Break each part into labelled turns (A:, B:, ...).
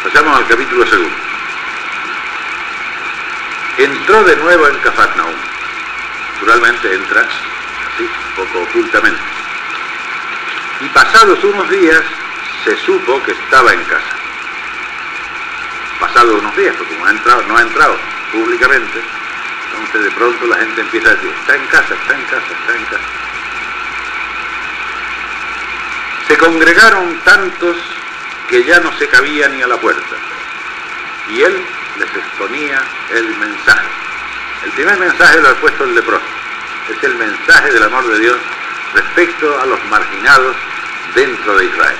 A: Pasamos al capítulo 2. Entró de nuevo en Cafarnaúm. Naturalmente entra así, poco ocultamente. Y pasados unos días se supo que estaba en casa. Pasados unos días, porque no ha entrado públicamente, entonces de pronto la gente empieza a decir, está en casa, está en casa, está en casa. Se congregaron tantos que ya no se cabía ni a la puerta, y él les exponía el mensaje. El primer mensaje lo ha puesto el leproso. Es el mensaje del amor de Dios respecto a los marginados dentro de Israel.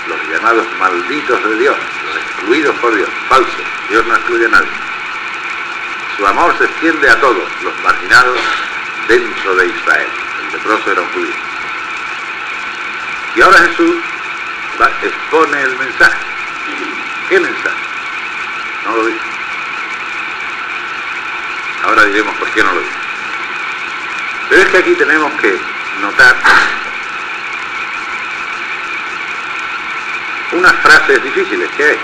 A: Los llamados malditos de Dios, los excluidos por Dios, falsos. Dios no excluye a nadie. Su amor se extiende a todos los marginados dentro de Israel. El leproso era un judío. Y ahora Jesús expone el mensaje. ¿Qué mensaje? No lo dice. Ahora diremos por qué no lo dice. Pero es que aquí tenemos que notar unas frases difíciles que es.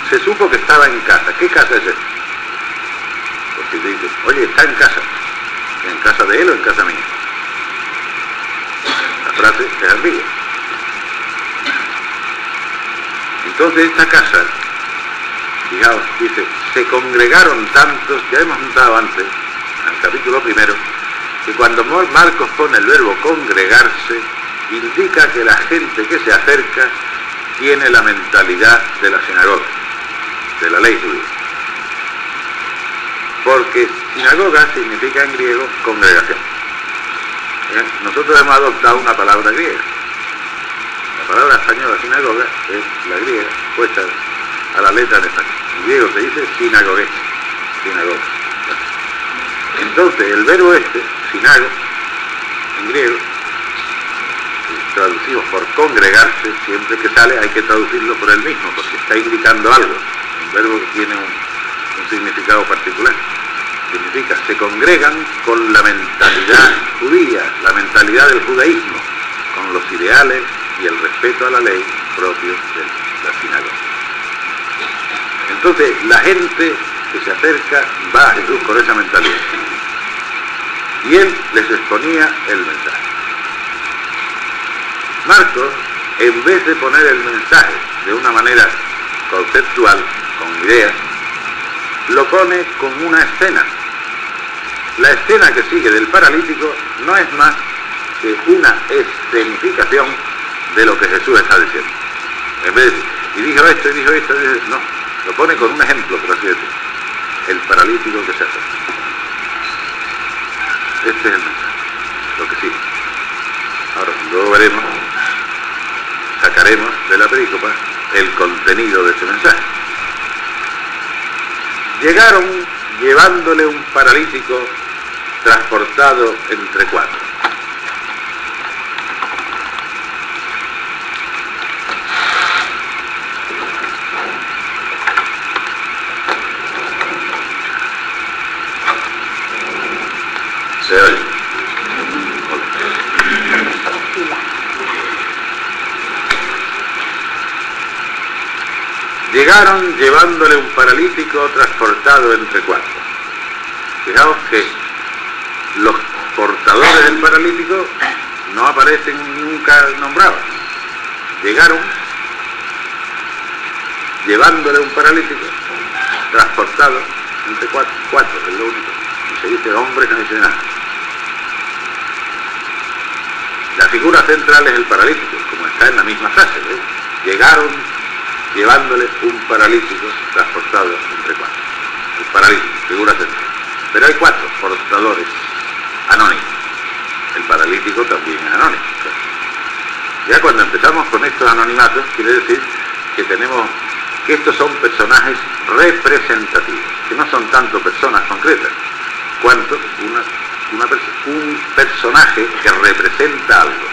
A: Se supo que estaba en casa. ¿Qué casa es esta? Porque te dice, oye, está en casa. ¿En casa de él o en casa mía? La frase es ambigua. Entonces esta casa, fijaos, dice, se congregaron tantos, ya hemos notado antes, en el capítulo 1, que cuando Marcos pone el verbo congregarse, indica que la gente que se acerca tiene la mentalidad de la sinagoga, de la ley judía. Porque sinagoga significa en griego congregación. Nosotros hemos adoptado una palabra griega. La palabra española sinagoga es la griega, puesta a la letra en español. En griego se dice sinagogue, sinagoga. Entonces el verbo sinago, en griego, traducimos por congregarse, siempre que sale hay que traducirlo por él mismo, porque está indicando algo. Un verbo que tiene un significado particular. Significa, se congregan con la mentalidad judía, la mentalidad del judaísmo, con los ideales y el respeto a la ley propios de la sinagoga. Entonces, la gente que se acerca va a Jesús con esa mentalidad. Y él les exponía el mensaje. Marcos, en vez de poner el mensaje de una manera conceptual, con ideas, lo pone con una escena. La escena que sigue del paralítico no es más que una escenificación de lo que Jesús está diciendo. En vez de decir, y dijo esto, no, lo pone con un ejemplo, por así decirlo. El paralítico que se acerca. Este es el mensaje, lo que sigue. Ahora, luego veremos, sacaremos de la perícopa el contenido de ese mensaje. Llegaron llevándole un paralítico transportado entre cuatro. Se oye. Llegaron llevándole un paralítico transportado entre cuatro. Fijaos que los portadores del paralítico no aparecen nunca nombrados. Llegaron llevándole un paralítico transportado entre cuatro, es lo único. Y se dice hombre, no dice nada. La figura central es el paralítico, como está en la misma frase, ¿ves? Llegaron llevándole un paralítico transportado entre cuatro. El paralítico, figura central. Pero hay cuatro portadores anónimos. El paralítico también es anónimo. Ya cuando empezamos con estos anonimatos, quiere decir que tenemos que estos son personajes representativos, que no son tanto personas concretas, cuanto un personaje que representa algo.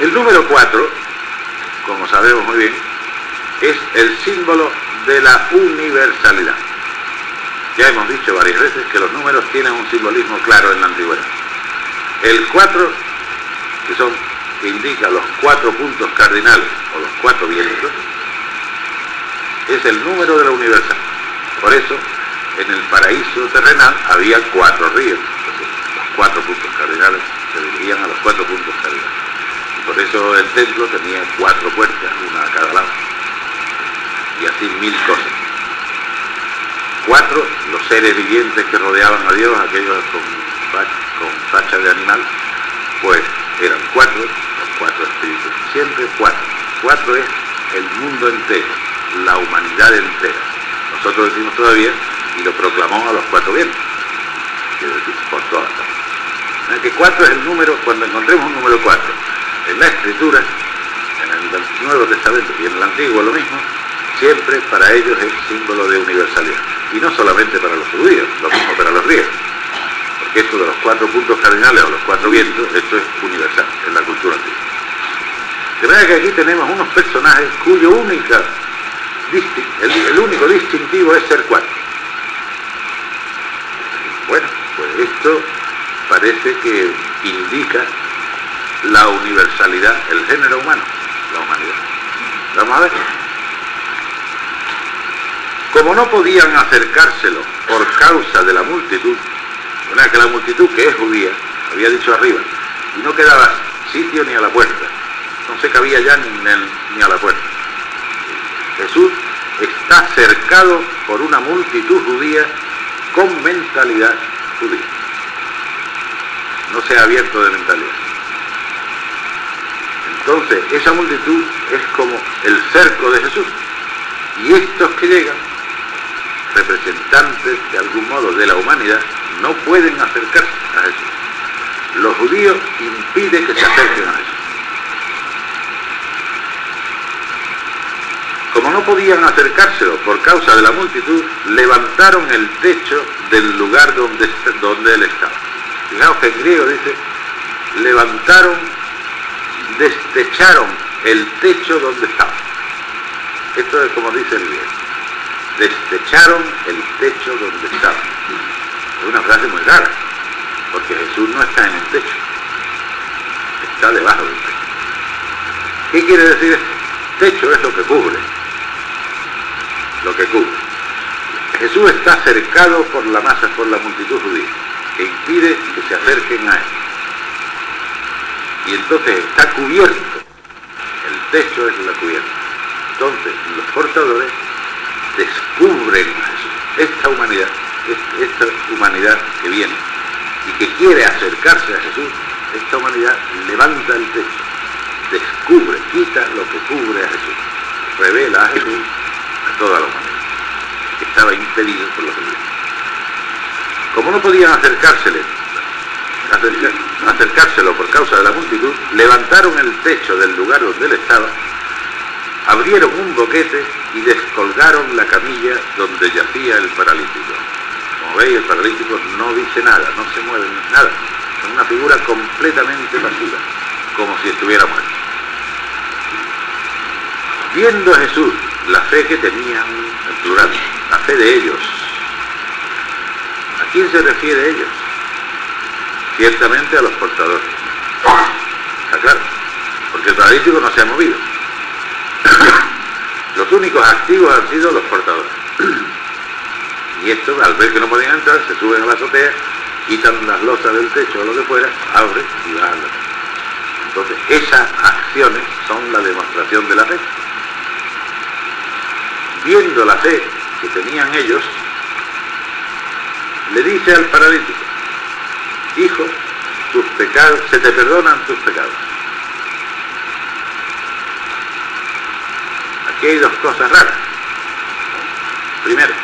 A: El número 4, como sabemos muy bien, es el símbolo de la universalidad. Ya hemos dicho varias veces que los números tienen un simbolismo claro en la antigüedad. El 4, que son que indica los 4 puntos cardinales o los 4 vientos es el número de la universal. Por eso, en el paraíso terrenal había 4 ríos. Entonces, los 4 puntos cardinales se dirigían a los 4 puntos cardinales. Y por eso el templo tenía 4 puertas, una a cada lado. Y así 1000 cosas. 4, los seres vivientes que rodeaban a Dios, aquellos con facha de animal, pues eran 4, los 4 espíritus. Siempre 4. 4 es el mundo entero, la humanidad entera. Nosotros decimos todavía, y lo proclamó a los 4 vientos, quiero decir, por todas partes. Que 4 es el número, cuando encontremos un número 4 en la Escritura, en el Nuevo Testamento y en el Antiguo lo mismo, siempre para ellos es símbolo de universalidad. Y no solamente para los judíos, lo mismo para los griegos. Porque esto de los 4 puntos cardinales o los 4 vientos, esto es universal en la cultura antigua. De manera que aquí tenemos unos personajes cuyo el único distintivo es ser 4. Bueno, pues esto parece que indica la universalidad, el género humano, la humanidad. Vamos a ver. Como no podían acercárselo por causa de la multitud, una que la multitud, que es judía, había dicho arriba, y no quedaba sitio ni a la puerta, no se cabía ya ni a la puerta. Jesús está cercado por una multitud judía con mentalidad judía. No se ha abierto de mentalidad. Entonces, esa multitud es como el cerco de Jesús. Y estos que llegan, representantes de algún modo de la humanidad, no pueden acercarse a Jesús. Los judíos impiden que se acerquen a Jesús. Como no podían acercárselo por causa de la multitud, levantaron el techo del lugar donde él estaba. Fijaos que en griego dice, destecharon el techo donde estaba. Esto es como dice el griego. Destecharon el techo donde estaba. Es una frase muy rara, porque Jesús no está en el techo, está debajo del techo. ¿Qué quiere decir esto? Techo es lo que cubre. Lo que cubre. Jesús está cercado por la masa, por la multitud judía, que impide que se acerquen a él. Y entonces está cubierto. El techo es la cubierta. Entonces los portadores descubren a Jesús. Esta humanidad que viene y que quiere acercarse a Jesús, esta humanidad levanta el techo, descubre, quita lo que cubre a Jesús, revela a Jesús a toda la humanidad, que estaba impedido por los judíos. Como no podían acercárselo por causa de la multitud, levantaron el techo del lugar donde él estaba, abrieron un boquete y descolgaron la camilla donde yacía el paralítico. Como veis, el paralítico no dice nada, no se mueve nada. Es una figura completamente pasiva, como si estuviera muerto. Viendo a Jesús la fe que tenían, en plural, la fe de ellos. ¿A quién se refiere ellos? Ciertamente a los portadores. Está claro, porque el paralítico no se ha movido. Los únicos activos han sido los portadores. Y estos, al ver que no podían entrar, se suben a la azotea, quitan las losas del techo o lo que fuera, abren y bajan la techo. Entonces, esas acciones son la demostración de la fe. Viendo la fe que tenían ellos, le dice al paralítico: hijo, tus pecados, se te perdonan tus pecados. Aquí hay dos cosas raras. Primero,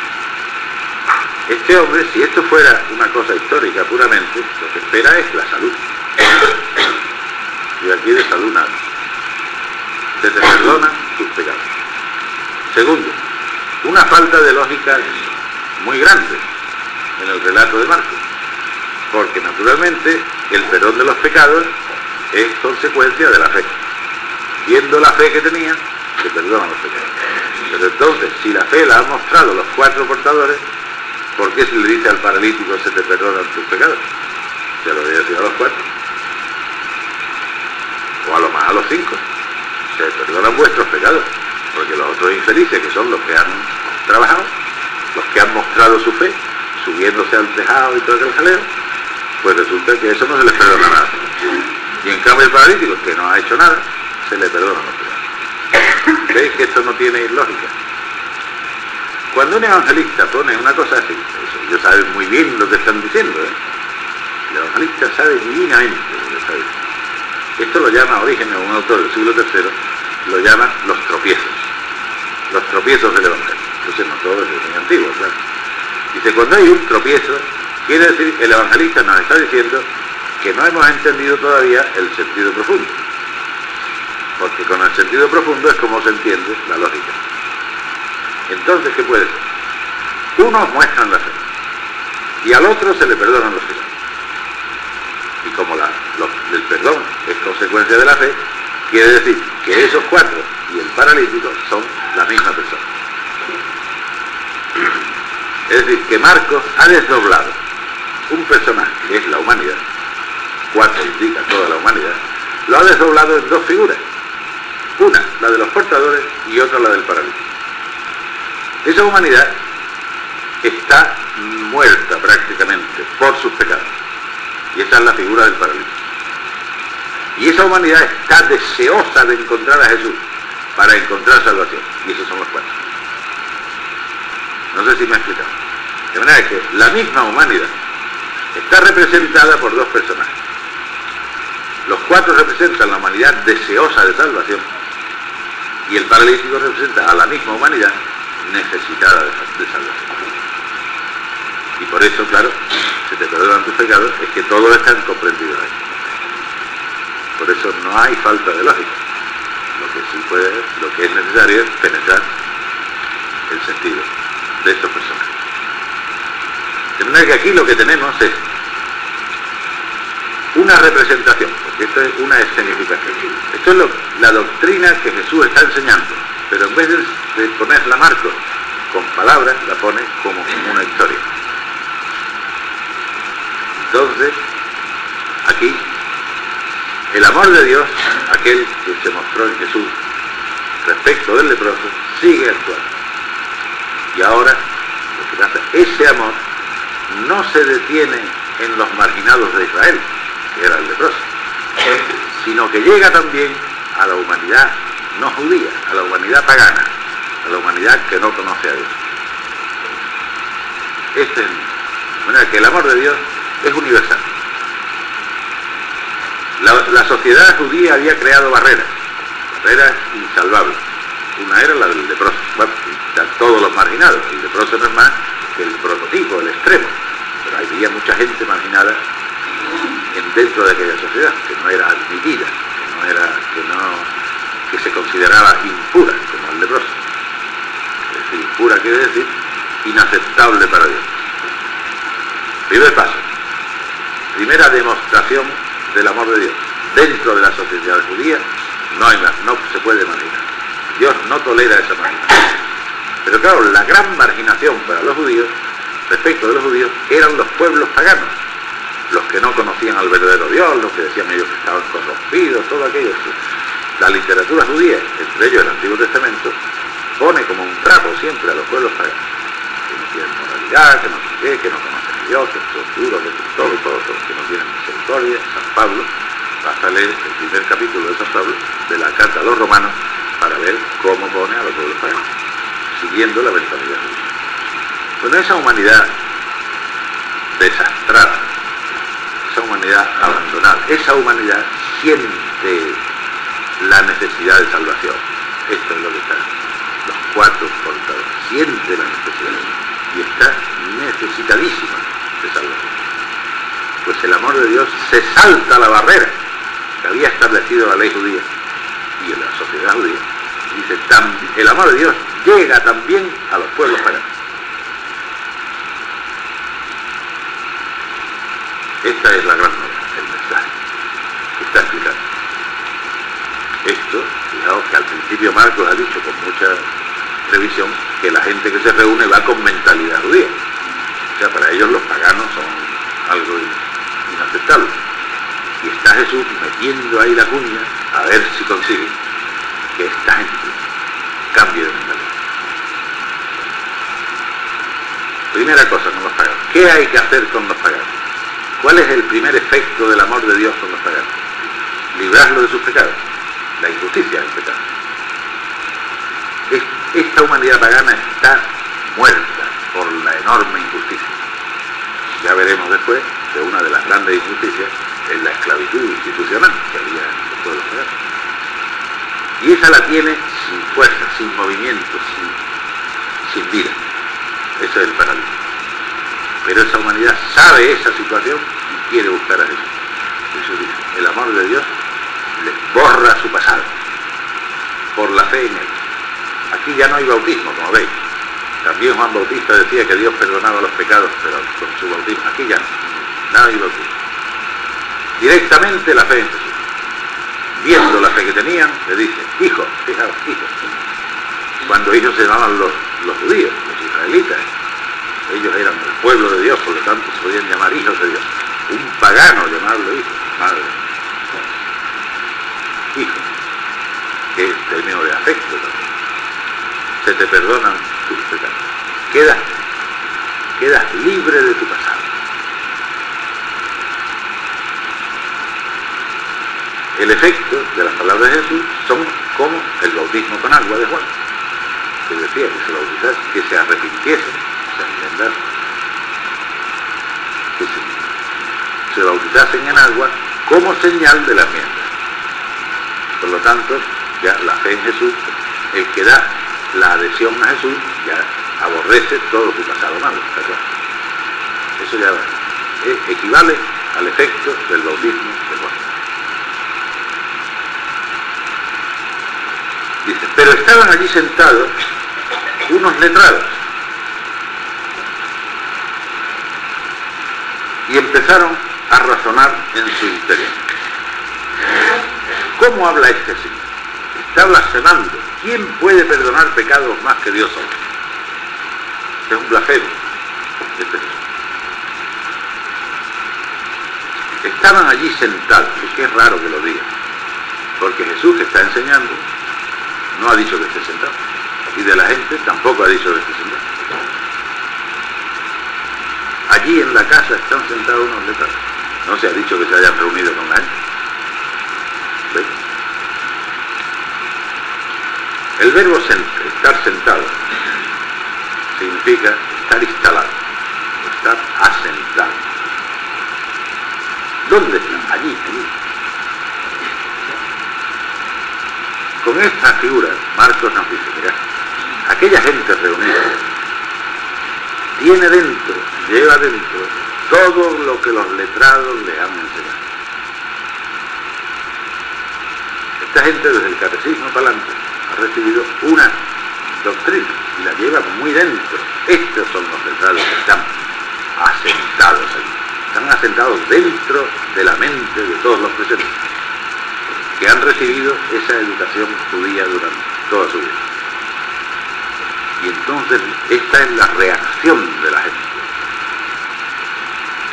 A: este hombre, si esto fuera una cosa histórica puramente, lo que espera es la salud. Y aquí de salud nada. Se te perdonan tus pecados. Segundo, una falta de lógica muy grande en el relato de Marcos, porque naturalmente el perdón de los pecados es consecuencia de la fe. Viendo la fe que tenía, se perdonan los pecados. Pero entonces, si la fe la han mostrado los 4 portadores, ¿por qué se le dice al paralítico se te perdonan tus pecados? Se lo había decir a los 4. O a lo los 5, se perdonan vuestros pecados, porque los otros infelices, que son los que han trabajado, los que han mostrado su fe, subiéndose al tejado y todo aquel jaleo, pues resulta que eso no se les perdona nada. Y en cambio el paralítico, que no ha hecho nada, se le perdonan los pecados. ¿Veis que esto no tiene lógica? Cuando un evangelista pone una cosa así, ellos saben muy bien lo que están diciendo, ¿eh? El evangelista sabe divinamente lo que está diciendo. Esto lo llama Orígenes, un autor del siglo III, lo llama los tropiezos del evangelio. Entonces no todo es muy antiguo, claro. Dice, cuando hay un tropiezo, quiere decir que el evangelista nos está diciendo que no hemos entendido todavía el sentido profundo. Porque con el sentido profundo es como se entiende la lógica. Entonces, ¿qué puede ser? Unos muestran la fe y al otro se le perdonan los pecados. Y como el perdón es consecuencia de la fe, quiere decir que esos 4 y el paralítico son la misma persona. Es decir, que Marcos ha desdoblado un personaje que es la humanidad, 4 indica toda la humanidad, lo ha desdoblado en 2 figuras. Una, la de los portadores, y otra, la del paralítico. Esa humanidad está muerta prácticamente por sus pecados. Y esa es la figura del paralítico. Y esa humanidad está deseosa de encontrar a Jesús para encontrar salvación. Y esos son los 4. No sé si me he explicado. De manera que la misma humanidad está representada por 2 personajes. Los 4 representan la humanidad deseosa de salvación y el paralítico representa a la misma humanidad necesitada de salvación. Y por eso, claro, se te perdonan tus pecados, es que todos están comprendidos ahí. Por eso no hay falta de lógica. Lo que es necesario es penetrar el sentido de estos personajes. De manera que aquí lo que tenemos es una representación, porque esto es una escenificación. Esto es la doctrina que Jesús está enseñando, pero en vez de ponerla Marcos con palabras, la pone como una historia. Entonces, aquí, el amor de Dios, aquel que se mostró en Jesús respecto del leproso, sigue actuando. Y ahora, lo que pasa, ese amor no se detiene en los marginados de Israel, que era el leproso, sino que llega también a la humanidad no judía, a la humanidad pagana, a la humanidad que no conoce a Dios. De manera que el amor de Dios es universal. La sociedad judía había creado barreras insalvables. Una era la del leproso. Bueno, todos los marginados. El leproso no es más que el prototipo, el extremo. Pero había mucha gente marginada dentro de aquella sociedad, que no era admitida, que se consideraba impura, como el leproso. Es decir, impura quiere decir inaceptable para Dios. Primer paso. Primera demostración del amor de Dios. Dentro de la sociedad judía no se puede marginar. Dios no tolera esa marginación. Pero claro, la gran marginación para los judíos, respecto de los judíos, eran los pueblos paganos, los que no conocían al verdadero Dios, los que decían ellos que estaban corrompidos, todo aquello. La literatura judía, entre ellos el Antiguo Testamento, pone como un trapo siempre a los pueblos paganos, que no tienen moralidad, que no sé qué, que no conocen a Dios, que son duros, que todo, que no tienen misericordia. San Pablo, basta leer el primer capítulo de San Pablo, de la carta a los romanos, para ver cómo pone a los pueblos paganos, siguiendo la mentalidad judía. Bueno, esa humanidad desastrada, esa humanidad abandonada, esa humanidad siente la necesidad de salvación. Esto es lo que está. Los 4 portadores siente la necesidad y está necesitadísima de salvación. Pues el amor de Dios se salta la barrera que había establecido la ley judía y en la sociedad judía. Dice, el amor de Dios llega también a los pueblos paganos. Esta es la gran novedad, el mensaje que está explicando. Esto, fijaos que al principio Marcos ha dicho con mucha previsión que la gente que se reúne va con mentalidad judía. O sea, para ellos los paganos son algo inaceptable. Y está Jesús metiendo ahí la cuña a ver si consigue que esta gente cambie de mentalidad. Primera cosa con los paganos. ¿Qué hay que hacer con los paganos? ¿Cuál es el primer efecto del amor de Dios con los paganos? Librarlos de sus pecados. La injusticia es el pecado. Esta humanidad pagana está muerta por la enorme injusticia. Ya veremos después que una de las grandes injusticias es la esclavitud institucional que había en los pueblos paganos. Y esa la tiene sin fuerza, sin movimiento, sin vida. Eso es el paralítico. Pero esa humanidad sabe esa situación y quiere buscar a Jesús. Jesús dice, el amor de Dios les borra su pasado por la fe en él. Aquí ya no hay bautismo, como veis. También Juan Bautista decía que Dios perdonaba los pecados, pero con su bautismo. Aquí ya no hay bautismo. Directamente la fe en Jesús. Viendo la fe que tenían, le dice, hijo, fijaos, hijo. Cuando hijos se llamaban los judíos, los israelitas. Ellos eran el pueblo de Dios, por lo tanto se podían llamar hijos de Dios. Un pagano llamarlo hijo, madre. Hijo, que es término de afecto también. Se te perdonan tus pecados. Quedas libre de tu pasado. El efecto de las palabras de Jesús son como el bautismo con agua de Juan, que decía que se bautizasen, que se arrepintiesen, se enmendasen, que se bautizasen en agua como señal de la enmienda. Por lo tanto, ya la fe en Jesús, el que da la adhesión a Jesús, ya aborrece todo su pasado malo, ¿está claro? Eso ya equivale al efecto del bautismo de Juan. Dice, pero estaban allí sentados unos letrados y empezaron a razonar en su interior. ¿Cómo habla este así? Está blasfemando. ¿Quién puede perdonar pecados más que Dios solo? Este es un blasfemo. Estaban allí sentados, y qué raro que lo diga, porque Jesús que está enseñando no ha dicho que esté sentado, y de la gente tampoco ha dicho que esté sentado. Allí en la casa están sentados unos letrados. No se ha dicho que se hayan reunido con la gente. ¿Veis? El verbo estar sentado significa estar instalado, estar asentado. ¿Dónde están? Allí. Con esta figura, Marcos nos dice, mirá, aquella gente reunida lleva dentro todo lo que los letrados le han enseñado. Esta gente desde el catecismo para adelante ha recibido una doctrina y la lleva muy dentro. Estos son los letrados que están asentados allí. Están asentados dentro de la mente de todos los presentes, que han recibido esa educación judía durante toda su vida. Y entonces esta es la reacción de la gente,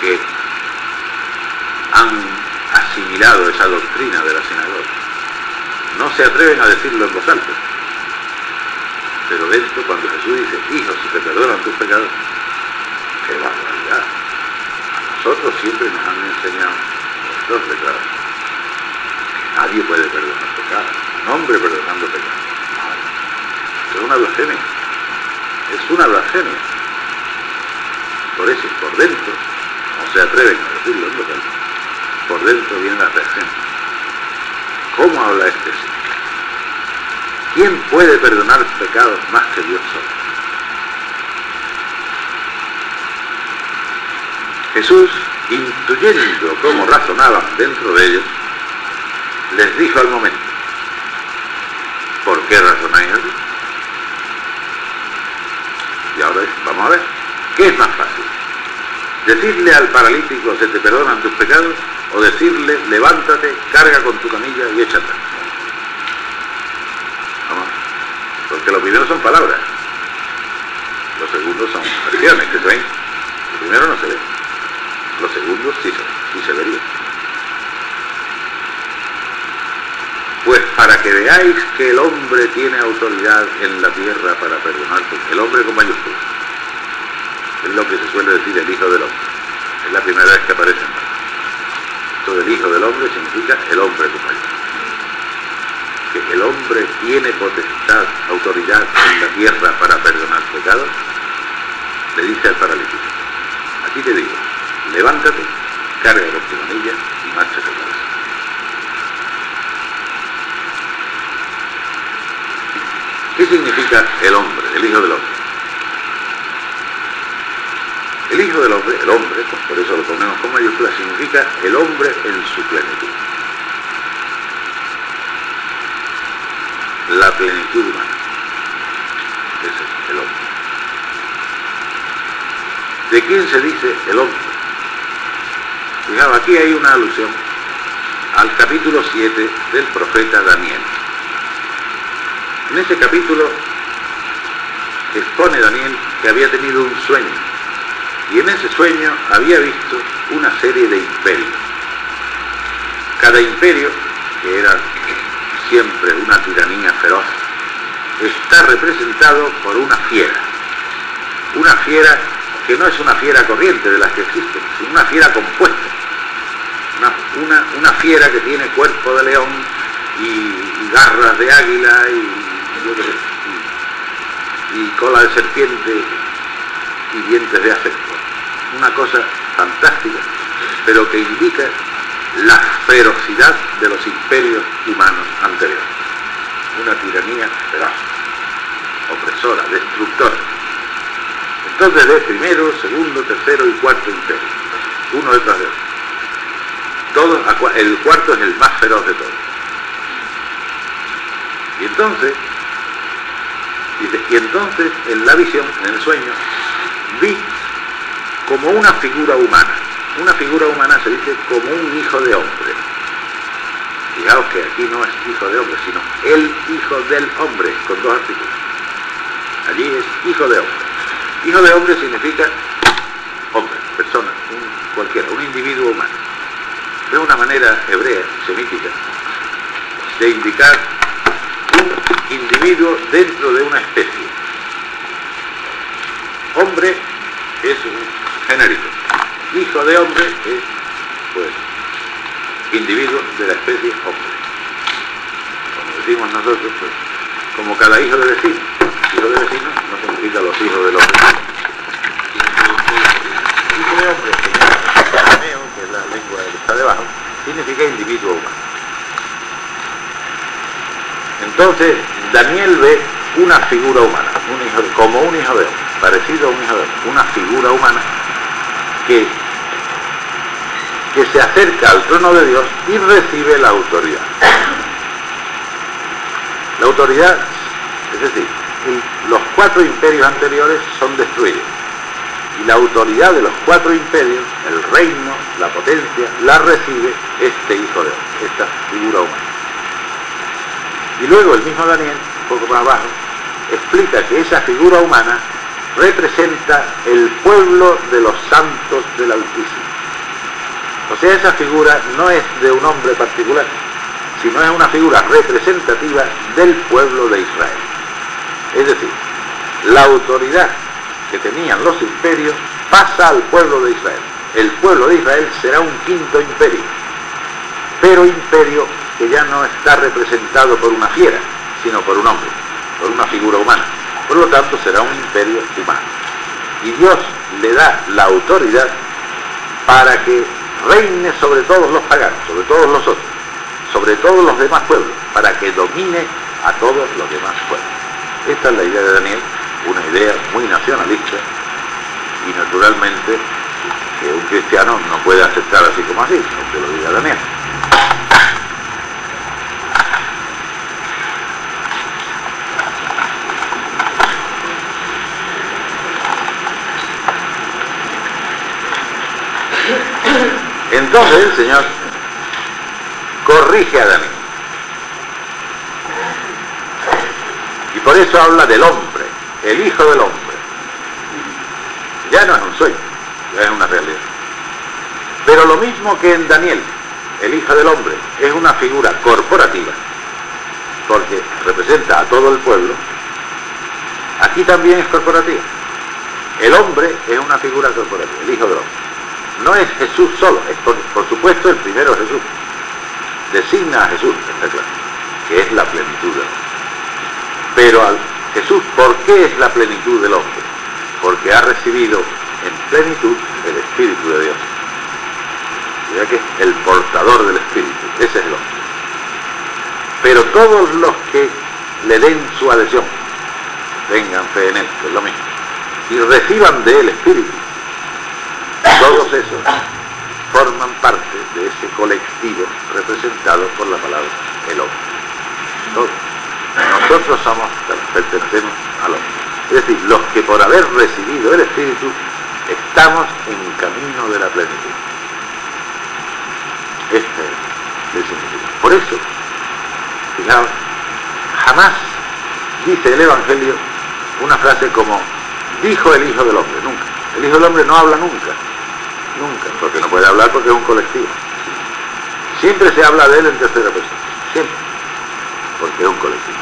A: que han asimilado esa doctrina de la sinagoga. No se atreven a decirlo en voz alta, pero dentro, cuando Jesús dice, hijos, si te perdonan tus pecados, ¡qué barbaridad! A nosotros siempre nos han enseñado los dos letrados. Nadie puede perdonar pecados. Un hombre perdonando pecados. No, es una blasfemia. Es una blasfemia. Por eso, por dentro, no se atreven a decirlo en voz alta. Por dentro viene la reacción. ¿Cómo habla este Señor? ¿Quién puede perdonar pecados más que Dios solo? Jesús, intuyendo cómo razonaban dentro de ellos, les dijo al momento, ¿por qué razonáis así? Y ahora vamos a ver, ¿qué es más fácil? ¿Decirle al paralítico, se te perdonan tus pecados? ¿O decirle, levántate, carga con tu camilla y échate? Vamos, porque lo primero son palabras, los segundos son acciones que se ven. Lo primero no se ve, los segundos sí se vería. para que veáis que el hombre tiene autoridad en la tierra para perdonar, el hombre con mayúsculas. Es lo que se suele decir el Hijo del Hombre. Es la primera vez que aparece en la Biblia. Esto del Hijo del Hombre significa el hombre con mayúsculas. Que el hombre tiene potestad, autoridad en la tierra para perdonar pecados, le dice al paralítico: a ti te digo, levántate, carga con tu manilla y marcha a tu casa. ¿Qué significa el hombre, el Hijo del Hombre? El Hijo del Hombre, el hombre, pues por eso lo ponemos con mayúsculas, significa el hombre en su plenitud. La plenitud humana. Ese es el hombre. ¿De quién se dice el hombre? Fijaos, aquí hay una alusión al capítulo 7 del profeta Daniel. En ese capítulo expone Daniel que había tenido un sueño, y en ese sueño había visto una serie de imperios. Cada imperio, que era siempre una tiranía feroz, está representado por una fiera que no es una fiera corriente de las que existen, sino una fiera compuesta, una fiera que tiene cuerpo de león y garras de águila y cola de serpiente y dientes de acero. Una cosa fantástica, pero que indica la ferocidad de los imperios humanos anteriores. Una tiranía feroz, opresora, destructora. Entonces ve primero, segundo, tercero y cuarto imperio, uno detrás de otro. El cuarto es el más feroz de todos. Y entonces, dice, en la visión, en el sueño, vi como una figura humana. Una figura humana se dice como un hijo de hombre. Fijaos que aquí no es hijo de hombre, sino el hijo del hombre, con dos artículos. Allí es hijo de hombre. Hijo de hombre significa hombre, persona, cualquiera, un individuo humano. Es una manera hebrea, semítica, de indicar un individuo dentro de una especie. Hombre es un genérico. Hijo de hombre es, pues, individuo de la especie hombre. Como decimos nosotros, pues, como cada hijo de vecino. Hijo de vecino no significa los hijos de los vecinos. Hijo de hombre, que es la lengua que está debajo, significa individuo humano. Entonces, Daniel ve una figura humana, como un hijo de hombre, parecido a un hijo de hombre, una figura humana que se acerca al trono de Dios y recibe la autoridad. La autoridad, es decir, los 4 imperios anteriores son destruidos. Y la autoridad de los 4 imperios, el reino, la potencia, la recibe este hijo de hombre, esta figura humana. Y luego el mismo Daniel, un poco más abajo, explica que esa figura humana representa el pueblo de los santos del Altísimo. O sea, esa figura no es de un hombre particular, sino es una figura representativa del pueblo de Israel. Es decir, la autoridad que tenían los imperios pasa al pueblo de Israel. El pueblo de Israel será un 5.º imperio, pero imperio que ya no está representado por una fiera, sino por un hombre, por una figura humana. Por lo tanto, será un imperio humano. Y Dios le da la autoridad para que reine sobre todos los paganos, sobre todos los otros, sobre todos los demás pueblos, para que domine a todos los demás pueblos. Esta es la idea de Daniel, una idea muy nacionalista, y naturalmente que un cristiano no puede aceptar así como así, aunque lo diga Daniel. Entonces el Señor corrige a Daniel. Y por eso habla del hombre, el hijo del hombre. Ya no es un sueño, ya es una realidad. Pero lo mismo que en Daniel, el hijo del hombre es una figura corporativa, porque representa a todo el pueblo, aquí también es corporativa. El hombre es una figura corporativa, el Hijo del Hombre. No es Jesús solo, es por supuesto el primero Jesús. Designa a Jesús, está claro, que es la plenitud del hombre. Pero al Jesús, ¿por qué es la plenitud del hombre? Porque ha recibido en plenitud el Espíritu de Dios. Ya que es el portador del Espíritu, ese es el hombre. Pero todos los que le den su adhesión, tengan fe en él, que es lo mismo, y reciban de él Espíritu, todos esos forman parte de ese colectivo representado por la palabra el hombre. Todos. Nosotros pertenecemos al hombre. Es decir, los que por haber recibido el Espíritu estamos en camino de la plenitud. Este es el significado. Por eso, fijaos, jamás dice el Evangelio una frase como dijo el Hijo del Hombre, nunca. El Hijo del Hombre no habla nunca, porque no puede hablar porque es un colectivo. Siempre se habla de él en tercera persona, siempre, porque es un colectivo.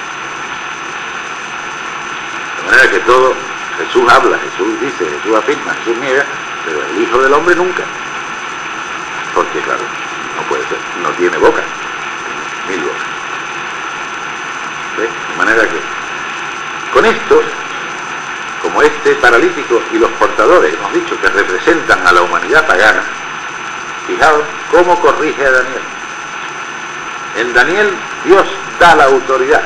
A: De manera que todo, Jesús habla, Jesús dice, Jesús afirma, Jesús niega, pero el Hijo del Hombre nunca. Porque claro, no puede ser, no tiene boca, mil bocas. ¿Ves? De manera que, con esto, como este paralítico y los portadores, hemos dicho que representan a la humanidad pagana, fijaos cómo corrige a Daniel. En Daniel, Dios da la autoridad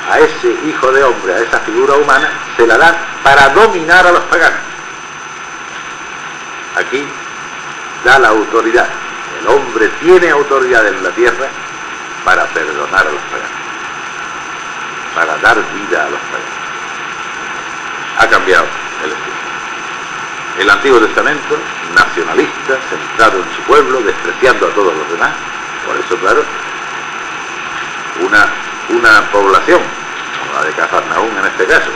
A: a ese hijo de hombre, a esa figura humana, se la da para dominar a los paganos. Aquí da la autoridad. El hombre tiene autoridad en la tierra para perdonar a los paganos, para dar vida a los paganos. Ha cambiado el estilo. El Antiguo Testamento, nacionalista, centrado en su pueblo, despreciando a todos los demás. Por eso, claro, una población, como la de Cafarnaúm en este caso,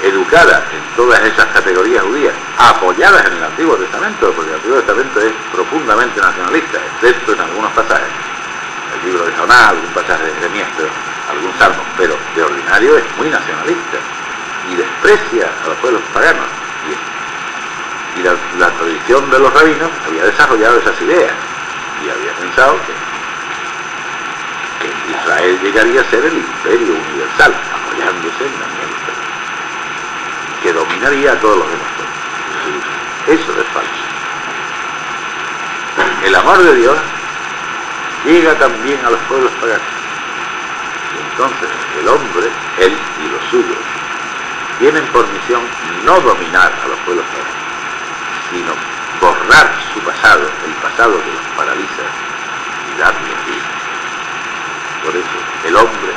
A: educada en todas esas categorías judías, apoyadas en el Antiguo Testamento, porque el Antiguo Testamento es profundamente nacionalista, excepto en algunos pasajes, el libro de Jonás, algún pasaje de Jeremías, algún salmo, pero de ordinario es muy nacionalista y desprecia a los pueblos paganos. Y la tradición de los rabinos había desarrollado esas ideas y había pensado que Israel llegaría a ser el imperio universal, apoyándose en la Unión Europea, que dominaría a todos los demás pueblos. Eso es falso. El amor de Dios llega también a los pueblos paganos. Y entonces el hombre, él y los suyos, tienen por misión no dominar a los pueblos paganos, sino borrar su pasado, el pasado que los paraliza, y darles vida. Por eso el hombre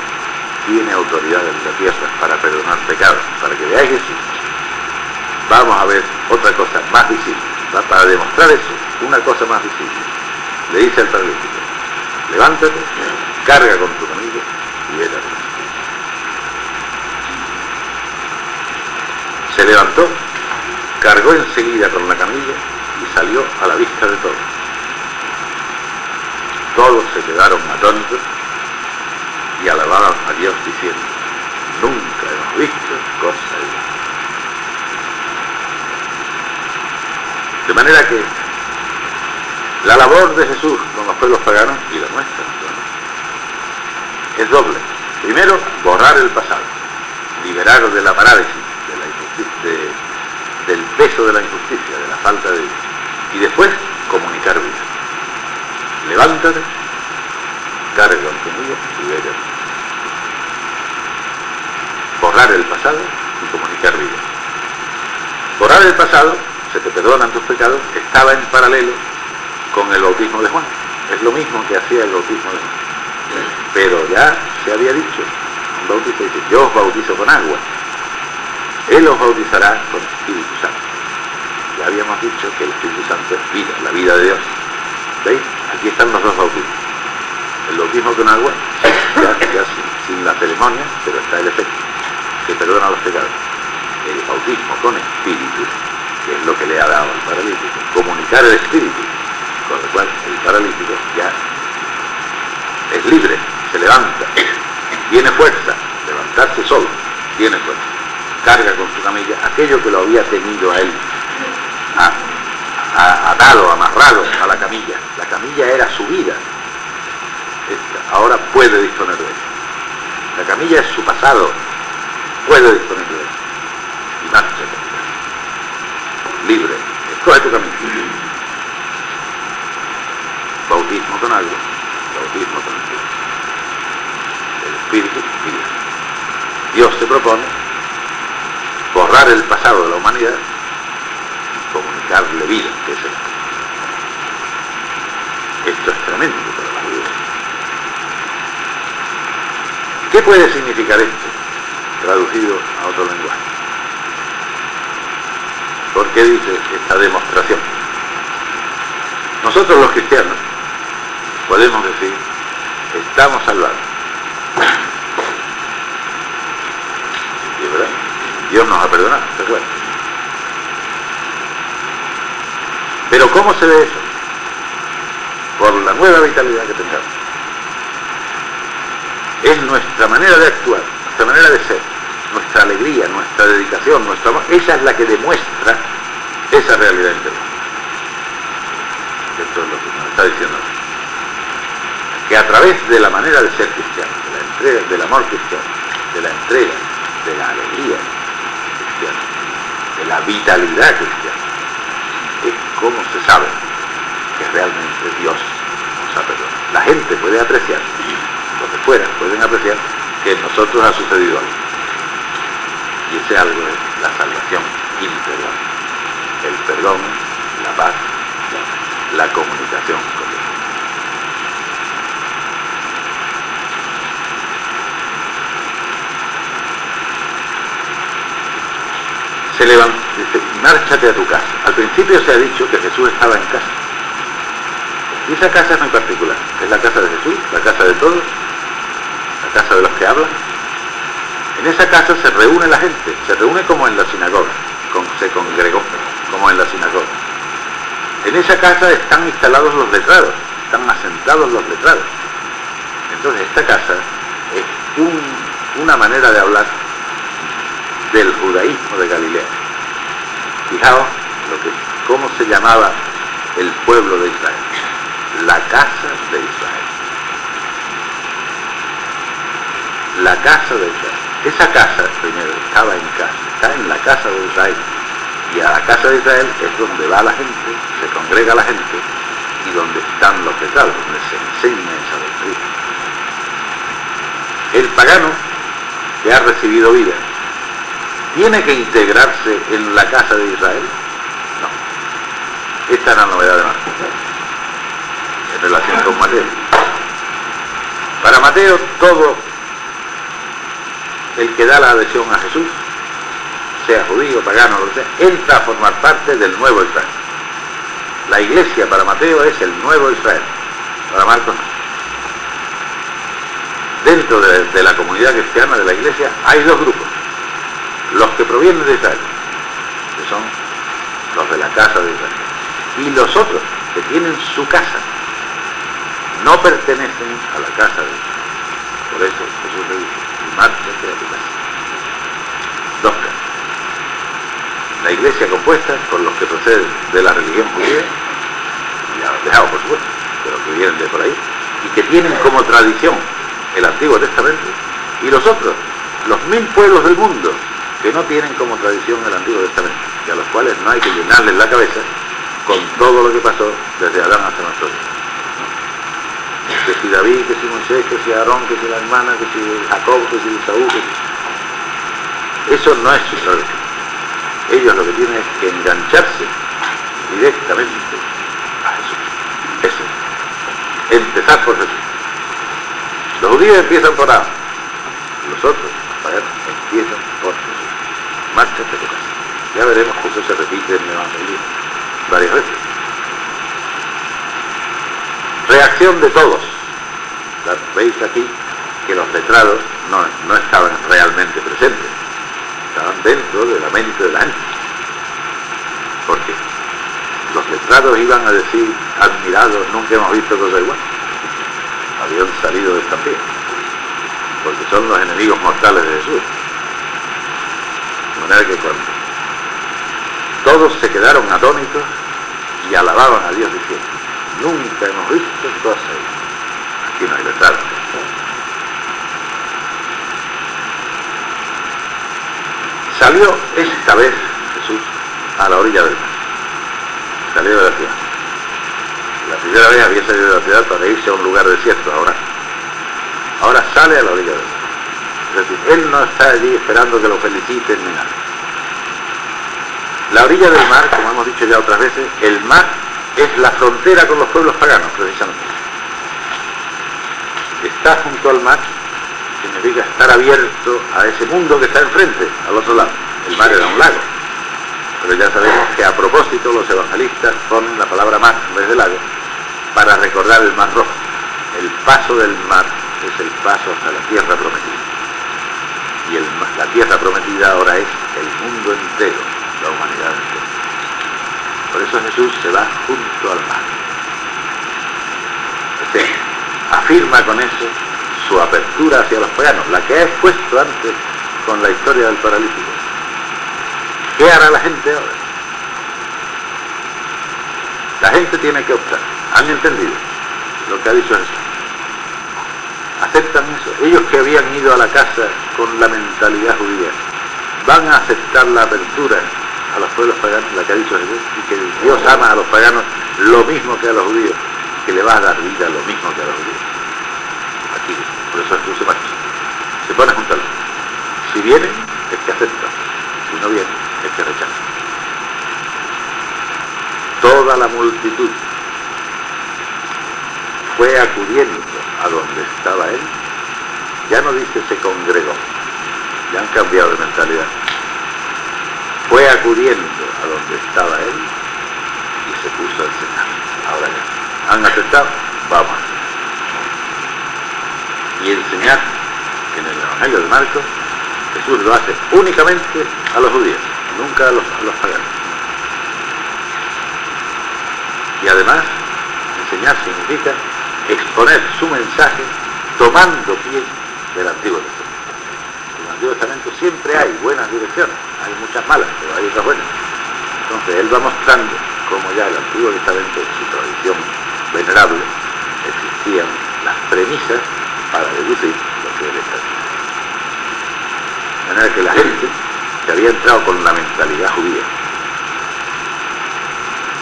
A: tiene autoridad en la tierra para perdonar pecados. Para que veáis eso, vamos a ver otra cosa más visible. Para demostrar eso, una cosa más visible. Le dice al paralítico: levántate, carga con tu camilla y vete a casa. Se levantó, cargó enseguida con la camilla y salió a la vista de todos. Todos se quedaron atónitos y alababan a Dios diciendo: nunca hemos visto cosa igual. De manera que la labor de Jesús con los pueblos paganos y la nuestra es doble. Primero, borrar el pasado, liberar de la parálisis, de la injusticia, del peso de la injusticia, de la falta de vida. Y después, comunicar vida. Levántate, carga con tu camilla y vete. Borrar el pasado y comunicar vida. Borrar el pasado, se te perdonan tus pecados, estaba en paralelo con el bautismo de Juan. Es lo mismo que hacía el bautismo de Juan. Pero ya se había dicho, un bautista dice: yo os bautizo con agua, él os bautizará con Espíritu Santo. Ya habíamos dicho que el Espíritu Santo es vida, la vida de Dios. ¿Veis? Aquí están los dos bautismos. El bautismo con agua, ya sin la ceremonia, pero está el efecto, que perdona los pecados. El bautismo con Espíritu, que es lo que le ha dado al paralítico, comunicar el Espíritu, con lo cual el paralítico ya es libre, se levanta tiene fuerza, levantarse solo, tiene fuerza, carga con su camilla aquello que lo había tenido a él, atado, amarrado a la camilla era su vida. Ahora puede disponer de ella. La camilla es su pasado, puede disponer de ella. Y márchate, libre, escoge tu camino. Bautismo con agua, bautismo con el Espíritu y vida. Dios te propone borrar el pasado de la humanidad y comunicarle vida, que es esto. Esto es tremendo para la vida. ¿Qué puede significar esto traducido a otro lenguaje? ¿Por qué dice esta demostración? Nosotros los cristianos podemos decir, estamos salvados. ¿Sí, verdad? Dios nos ha perdonado, ¿se acuerdan? Pero ¿cómo se ve eso? Por la nueva vitalidad que tengamos. Es nuestra manera de actuar, nuestra manera de ser, nuestra alegría, nuestra dedicación, nuestro amor. Esa es la que demuestra esa realidad interior. Esto es lo que nos está diciendo. Que a través de la manera de ser cristiano, de la entrega, del amor cristiano, de la entrega, de la alegría cristiana, de la vitalidad cristiana, es como se sabe que realmente Dios nos ha perdonado. La gente puede apreciar, los de fuera pueden apreciar que en nosotros ha sucedido algo. Y ese algo es la salvación interior, el perdón, la paz, la comunicación con Dios. Se levanta, dice, márchate a tu casa. Al principio se ha dicho que Jesús estaba en casa. Y esa casa es muy particular. Es la casa de Jesús, la casa de todos, la casa de los que hablan. En esa casa se reúne la gente, se reúne como en la sinagoga, se congregó como en la sinagoga. En esa casa están instalados los letrados, están asentados los letrados. Entonces esta casa es una manera de hablar del judaísmo de Galilea. Fijaos cómo se llamaba el pueblo de Israel, la casa de Israel. La casa de Israel. Esa casa, primero, estaba en casa, está en la casa de Israel. Y a la casa de Israel es donde va la gente, se congrega la gente, y donde están los letrados, donde se enseña esa doctrina. El pagano que ha recibido vida, ¿tiene que integrarse en la casa de Israel? No. Esta es la novedad de Marcos, en relación con Mateo. Para Mateo, todo el que da la adhesión a Jesús, sea judío, pagano, lo que sea, entra a formar parte del nuevo Israel. La iglesia para Mateo es el nuevo Israel, para Marcos no. Dentro de la comunidad cristiana de la iglesia hay dos grupos. Los que provienen de Israel, que son los de la casa de Israel, y los otros que tienen su casa, no pertenecen a la casa de Israel. Por eso Jesús le dice, márchate a tu casa. Dos casas. La iglesia compuesta por los que proceden de la religión judía, ya los dejado por supuesto, pero que vienen de por ahí, y que tienen como tradición el Antiguo Testamento, y los otros, los 1000 pueblos del mundo, que no tienen como tradición el Antiguo Testamento, y a los cuales no hay que llenarles la cabeza con todo lo que pasó desde Adán hasta nuestros días. Que si David, que si Moisés, que si Aarón, que si la hermana, que si Jacob, que si Saúl, eso no es su tradición. Ellos lo que tienen es que engancharse directamente a Jesús. Eso. Empezar por Jesús. Los judíos empiezan por Abraham, los otros, los paganos, empiezan por Jesús. Márchate a tu casa. Ya veremos que eso se repite en el Evangelio varias veces. Reacción de todos. Veis aquí que los letrados no estaban realmente presentes, estaban dentro de la mente de la gente. ¿Por qué? Los letrados iban a decir, admirados, nunca hemos visto cosa igual. Habían salido de esta piedra. porque son los enemigos mortales de Jesús. De manera que cuando todos se quedaron atónitos y alababan a Dios diciendo, nunca hemos visto cosa igual. Aquí no hay verdad. Salió esta vez Jesús a la orilla del mar. Salió de la ciudad. La primera vez había salido de la ciudad para irse a un lugar desierto, ahora sale a la orilla del mar. Es decir, él no está allí esperando que lo feliciten ni nada. La orilla del mar, como hemos dicho ya otras veces, el mar es la frontera con los pueblos paganos, precisamente. Estar junto al mar significa estar abierto a ese mundo que está enfrente, al otro lado. El mar era un lago. Pero ya sabemos que a propósito los evangelistas ponen la palabra mar en vez de lago para recordar el mar rojo. El paso del mar es el paso hacia la tierra prometida. Y la tierra prometida ahora es el mundo entero, la humanidad entera. Por eso Jesús se va junto al mar. Afirma con eso su apertura hacia los paganos, la que ha expuesto antes con la historia del paralítico. ¿Qué hará la gente ahora? La gente tiene que optar. ¿Han entendido lo que ha dicho Jesús? ¿Aceptan eso? Ellos que habían ido a la casa con la mentalidad judía, ¿van a aceptar la apertura a los pueblos paganos, la que ha dicho Jesús? Y que Dios ama a los paganos lo mismo que a los judíos, que le va a dar vida lo mismo que a los judíos. Aquí, por eso Jesús se marcha. Se pone junto al mar. Si vienen, es que aceptan. Si no vienen, es que rechazan. Toda la multitud fue acudiendo a donde estaba él. Ya no dice se congregó, ya han cambiado de mentalidad. Fue acudiendo a donde estaba él y se puso a enseñar. Ahora ya, ¿han aceptado? Vamos. Y enseñar, en el Evangelio de Marcos, Jesús lo hace únicamente a los judíos, nunca a los paganos. Y además, enseñar significa exponer su mensaje tomando pie del Antiguo Testamento. En el Antiguo Testamento siempre hay buenas direcciones, hay muchas malas, pero hay otras buenas. Entonces él va mostrando cómo ya el Antiguo Testamento, en su tradición venerable, existían las premisas para deducir lo que él está diciendo. De manera que la gente que había entrado con la mentalidad judía,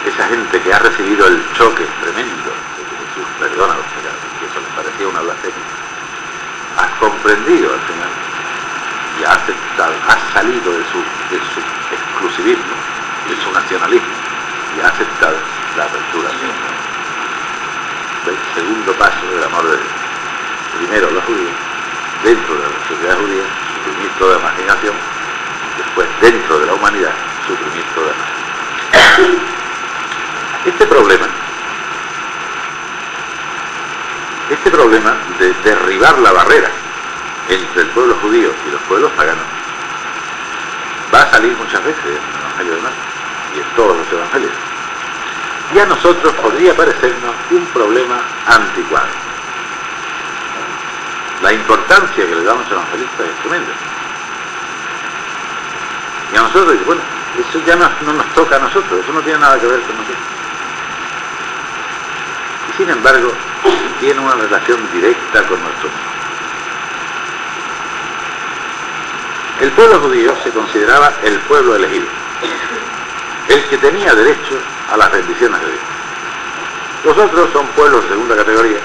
A: esa gente que ha recibido el choque tremendo de que Jesús perdona los pecados, que eso les parecía una blasfemia, ha comprendido al final y ha aceptado, ha salido de su exclusivismo, de su nacionalismo, y ha aceptado la apertura hacia el mundo. El segundo paso del amor de Dios. Primero los judíos, dentro de la sociedad judía, suprimir toda marginación, después dentro de la humanidad, suprimir toda marginación. Este problema de derribar la barrera entre el pueblo judío y los pueblos paganos va a salir muchas veces en el Evangelio de Marcos y en todos los evangelios. Y a nosotros podría parecernos un problema anticuado. La importancia que le damos a los evangelistas es tremenda. Y a nosotros, bueno, eso ya no nos toca a nosotros, eso no tiene nada que ver con nosotros. Y sin embargo, tiene una relación directa con nuestro mundo. El pueblo judío se consideraba el pueblo elegido, el que tenía derecho a las bendiciones de Dios. Los otros son pueblos de segunda categoría,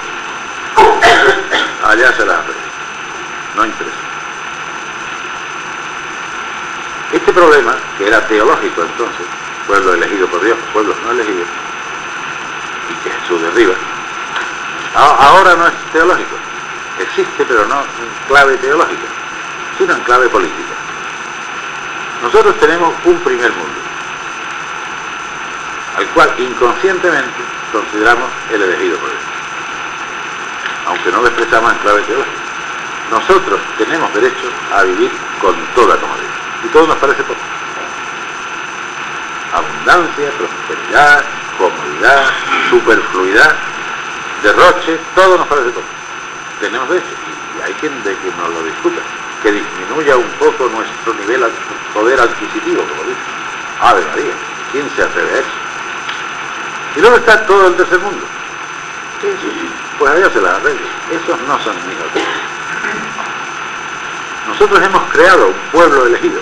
A: allá se las aprende, no interesa. Este problema, que era teológico entonces, pueblo elegido por Dios, pueblos no elegidos, y que Jesús derriba, ahora no es teológico, existe pero no en clave teológica, sino en clave política. Nosotros tenemos un primer mundo, al cual inconscientemente consideramos el elegido por Dios, aunque no lo expresamos en clave teológica. Nosotros tenemos derecho a vivir con toda comodidad, y todo nos parece poco. Abundancia, prosperidad, comodidad, superfluidad, derroche, todo nos parece poco. Tenemos derecho, y hay quien nos lo discuta, que disminuya un poco nuestro nivel, poder adquisitivo, como dice. Ave María, ¿quién se atreve a eso? Y luego está todo el tercer mundo. Pues allá se las arregle. Esos no son mis hijos. Nosotros hemos creado un pueblo elegido,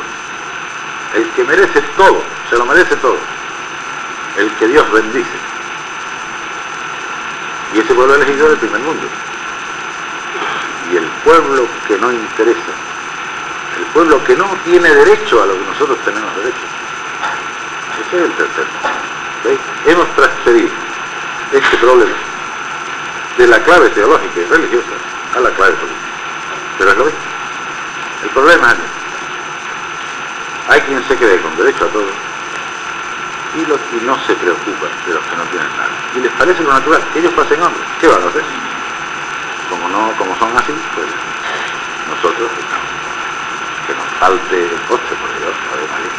A: el que merece todo, se lo merece todo, el que Dios bendice. Y ese pueblo elegido es el primer mundo. Y el pueblo que no interesa, el pueblo que no tiene derecho a lo que nosotros tenemos derecho, ese es el tercer mundo. ¿Veis? Hemos transferido este problema de la clave teológica y religiosa a la clave política. Pero es lo mismo. El problema es que hay quien se cree con derecho a todo y no se preocupa de los que no tienen nada. Y les parece lo natural que ellos pasen hambre. ¿Qué van a hacer? Como son así, pues nosotros que nos falte el postre, por Dios, Ave María.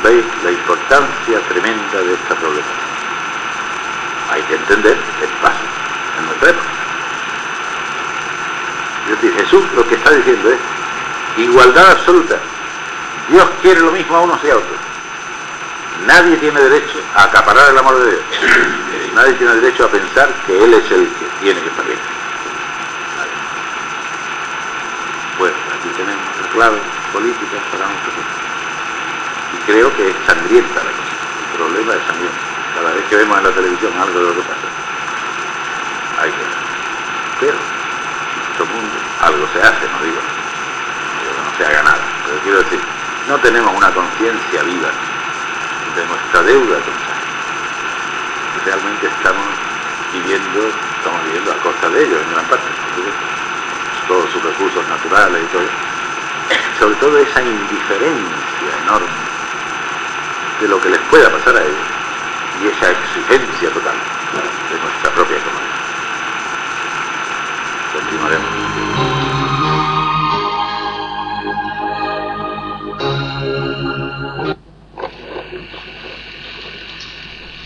A: ¿Veis la importancia tremenda de esta problemática? Hay que entender qué pasa en nuestra época. Es decir, Jesús lo que está diciendo es igualdad absoluta. Dios quiere lo mismo a unos y a otros. Nadie tiene derecho a acaparar el amor de Dios. Nadie tiene derecho a pensar que Él es el que tiene que estar bien. Pues aquí tenemos la clave política para nuestro tiempo. Y creo que es sangrienta la cosa. El problema es sangriento. Cada vez que vemos en la televisión algo de lo que pasa, hay que ver. Pero en nuestro mundo algo se hace, no digo que no se haga nada. Pero quiero decir, no tenemos una conciencia viva de nuestra deuda con Dios. Realmente estamos viviendo a costa de ellos en gran parte, todos sus recursos naturales y todo, sobre todo esa indiferencia enorme de lo que les pueda pasar a ellos y esa exigencia total de nuestra propia economía. Continuaremos.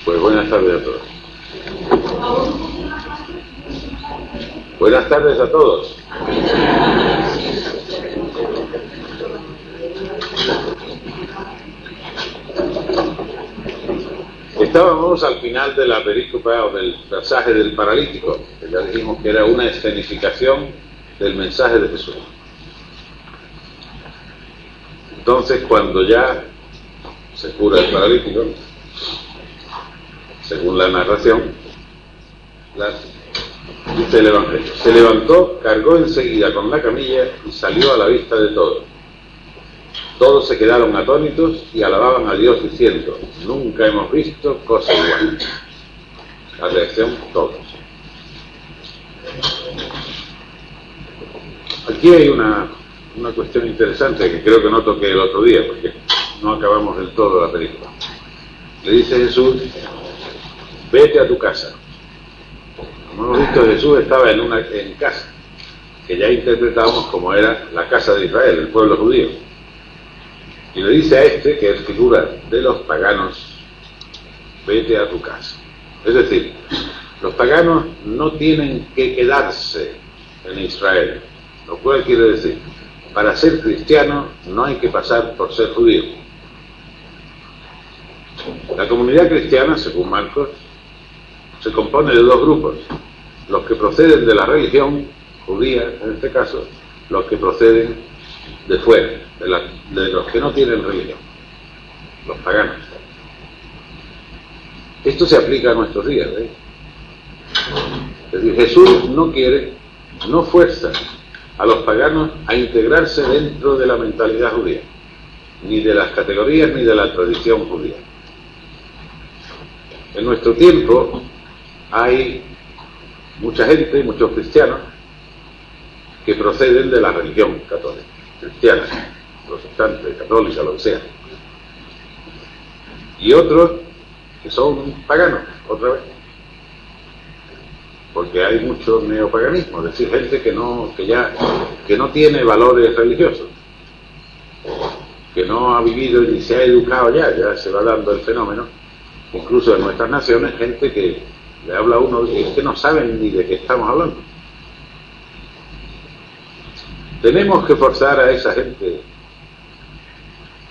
A: Pues buenas tardes a todos. Buenas tardes a todos. Estábamos al final de la perícopa o del pasaje del paralítico, que ya dijimos que era una escenificación del mensaje de Jesús. Entonces, cuando ya se cura el paralítico, según la narración, dice el Evangelio: se levantó, cargó enseguida con la camilla y salió a la vista de todos. Todos se quedaron atónitos y alababan a Dios diciendo: nunca hemos visto cosa igual. La reacción, todos. Aquí hay una cuestión interesante que creo que no toqué el otro día, porque no acabamos del todo la película. Le dice Jesús: vete a tu casa. Como hemos visto, Jesús estaba en casa, que ya interpretamos como era la casa de Israel, el pueblo judío. Y le dice a este, que es figura de los paganos: vete a tu casa. Es decir, los paganos no tienen que quedarse en Israel, lo cual quiere decir, para ser cristiano no hay que pasar por ser judío. La comunidad cristiana, según Marcos, se compone de dos grupos: los que proceden de la religión judía, en este caso, los que proceden de fuera, de los que no tienen religión, los paganos. Esto se aplica a nuestros días, ¿veis? Es decir, Jesús no fuerza a los paganos a integrarse dentro de la mentalidad judía, ni de las categorías ni de la tradición judía. En nuestro tiempo hay mucha gente, muchos cristianos, que proceden de la religión católica, cristiana, protestante, católica, lo que sea. Y otros que son paganos, otra vez. Porque hay mucho neopaganismo, es decir, gente que no tiene valores religiosos, que no ha vivido ni se ha educado ya se va dando el fenómeno, incluso en nuestras naciones, gente que le habla a uno y es que no saben ni de qué estamos hablando. Tenemos que forzar a esa gente